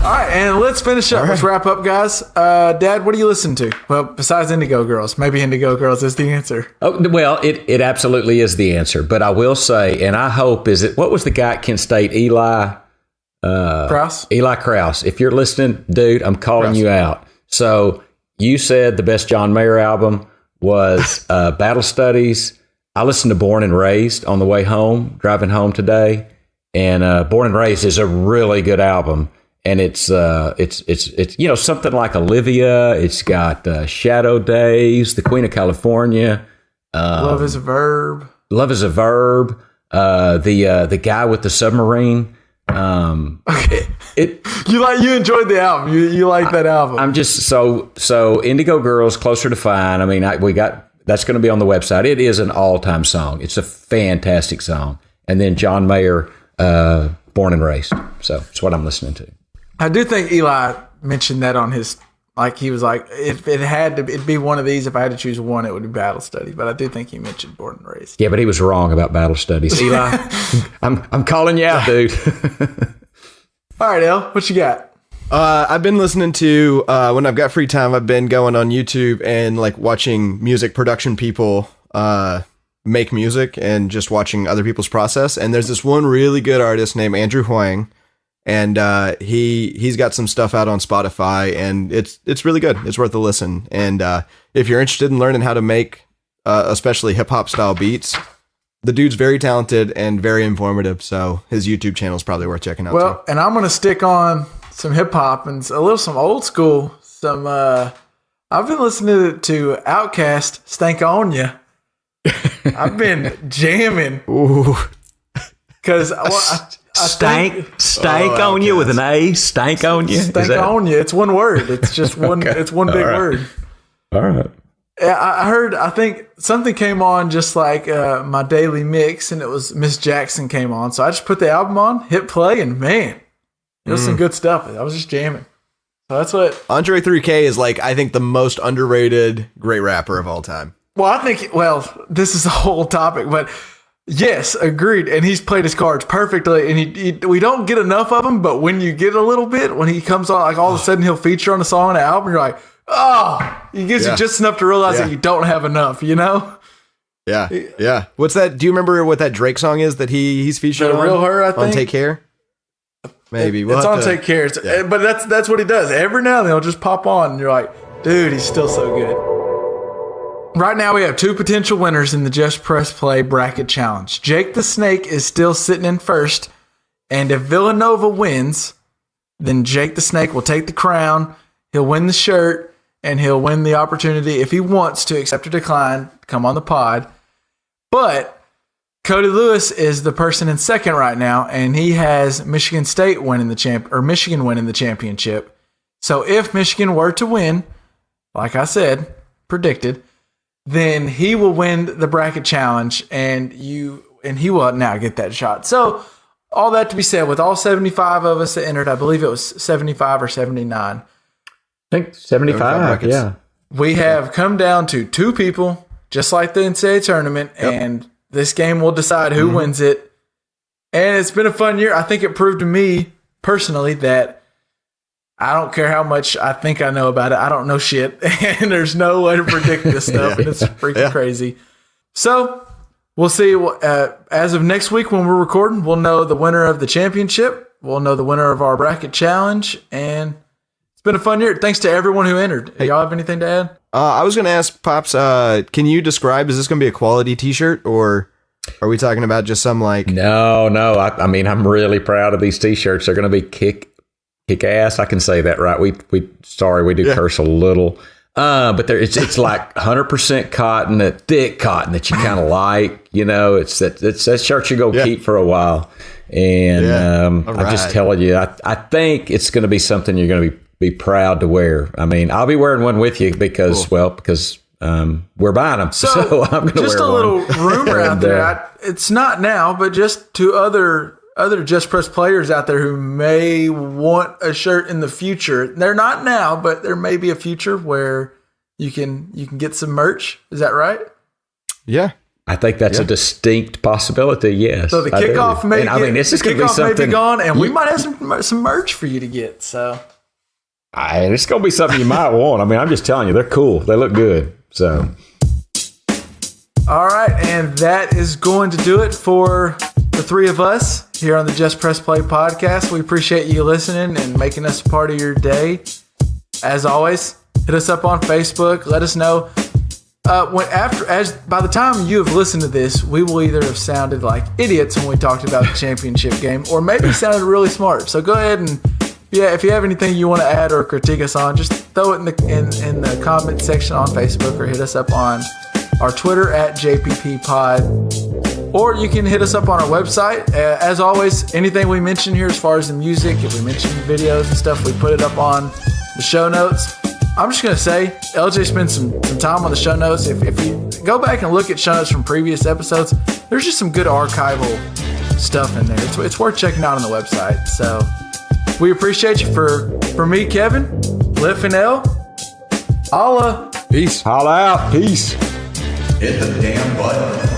All right, and let's finish up. Right. Let's wrap up, guys. Dad, what do you listen to? Well, besides Indigo Girls. Maybe Indigo Girls is the answer. Oh, well, it absolutely is the answer. But I will say, and I hope, what was the guy at Kent State? Eli Krause? Eli Krause. If you're listening, dude, I'm calling you out. So you said the best John Mayer album was Battle Studies. I listened to Born and Raised on the way home, driving home today. And Born and Raised is a really good album. And it's something like Olivia. It's got Shadow Days, The Queen of California. Love is a Verb. Love is a Verb. The guy with the submarine. Okay. You enjoyed the album. You like that album. I'm just so Indigo Girls, Closer to Fine. I mean, that's going to be on the website. It is an all-time song. It's a fantastic song. And then John Mayer, Born and Raised. So it's what I'm listening to. I do think Eli mentioned that on his, like, he was like, if it'd be one of these, if I had to choose one, it would be Battle Studies. But I do think he mentioned Born and Raised. Yeah, but he was wrong about Battle Studies. Eli, I'm calling you out, dude. All right, El, what you got? I've been listening to, when I've got free time, I've been going on YouTube and like watching music production people make music and just watching other people's process. And there's this one really good artist named Andrew Huang. And he's got some stuff out on Spotify, and it's really good. It's worth a listen. And if you're interested in learning how to make especially hip hop style beats, the dude's very talented and very informative. So his YouTube channel is probably worth checking out. Well, and I'm gonna stick on some hip hop and some old school. I've been listening to Outkast, Stank on Ya. I've been jamming. Ooh, because Stank on you with an A. Stank on you. Stank on you. It's one word. It's just one. It's one big word. All right. I heard, I think something came on just like my daily mix, and it was Miss Jackson came on. So I just put the album on, hit play, and man, it was some good stuff. I was just jamming. So that's what. Andre 3K is like, I think, the most underrated great rapper of all time. Well, this is a whole topic, but yes, agreed. And he's played his cards perfectly. And we don't get enough of him, but when you get a little bit, when he comes on, like all of a sudden he'll feature on a song on the album, you're like, oh, he gives you just enough to realize that you don't have enough, you know? Yeah, yeah. What's that? Do you remember what that Drake song is that he's featured on? Real Her, I think. On Take Care? Maybe. It's on Take Care. But that's what he does. Every now and then he'll just pop on, and you're like, dude, he's still so good. Right now we have 2 potential winners in the Just Press Play Bracket Challenge. Jake the Snake is still sitting in first, and if Villanova wins, then Jake the Snake will take the crown, he'll win the shirt, and he'll win the opportunity, if he wants to accept or decline, to come on the pod. But Cody Lewis is the person in second right now, and he has Michigan State winning Michigan winning the championship. So if Michigan were to win, like I said, predicted, then he will win the bracket challenge, and he will now get that shot. So all that to be said, with all 75 of us that entered, I believe it was 75 or 79. I think 75, yeah. We have come down to 2 people, just like the NCAA tournament, and this game will decide who wins it. And it's been a fun year. I think it proved to me personally that I don't care how much I think I know about it. I don't know shit, and there's no way to predict this stuff, and it's freaking crazy. So we'll see. As of next week when we're recording, we'll know the winner of the championship. We'll know the winner of our bracket challenge, and it's been a fun year. Thanks to everyone who entered. Hey, y'all have anything to add? I was going to ask, Pops, can you describe, is this going to be a quality t-shirt, or are we talking about just some like... No. I mean, I'm really proud of these t-shirts. They're going to be kick ass. I can say that, right? We do curse a little. But it's like 100% cotton, that thick cotton that you kind of like, you know, it's that shirt you go keep for a while. And I'm just telling you, I think it's going to be something you're going to be proud to wear. I mean, I'll be wearing one with you because we're buying them. So I'm going to wear one. Just a little rumor out there. It's not now, but just to other Just Press players out there who may want a shirt in the future. They're not now, but there may be a future where you can get some merch. Is that right? Yeah. I think that's a distinct possibility, yes. So the kickoff may be gone, and we might have some merch for you to get. So it's going to be something you might want. I mean, I'm just telling you, they're cool. They look good. So, all right, and that is going to do it for the 3 of us here on the Just Press Play podcast. We appreciate you listening and making us a part of your day. As always, hit us up on Facebook. Let us know. By the time you have listened to this, we will either have sounded like idiots when we talked about the championship game, or maybe sounded really smart. So go ahead and if you have anything you want to add or critique us on, just throw it in the comment section on Facebook, or hit us up on our Twitter at JPPPod, or you can hit us up on our website. As always, anything we mention here as far as the music, if we mention videos and stuff, we put it up on the show notes. I'm just going to say, LJ spent some time on the show notes. If you go back and look at show notes from previous episodes, there's just some good archival stuff in there. It's worth checking out on the website. So we appreciate you. For me, Kevin, Liff, and L, holla. Peace. Holla out. Peace. Hit the damn button.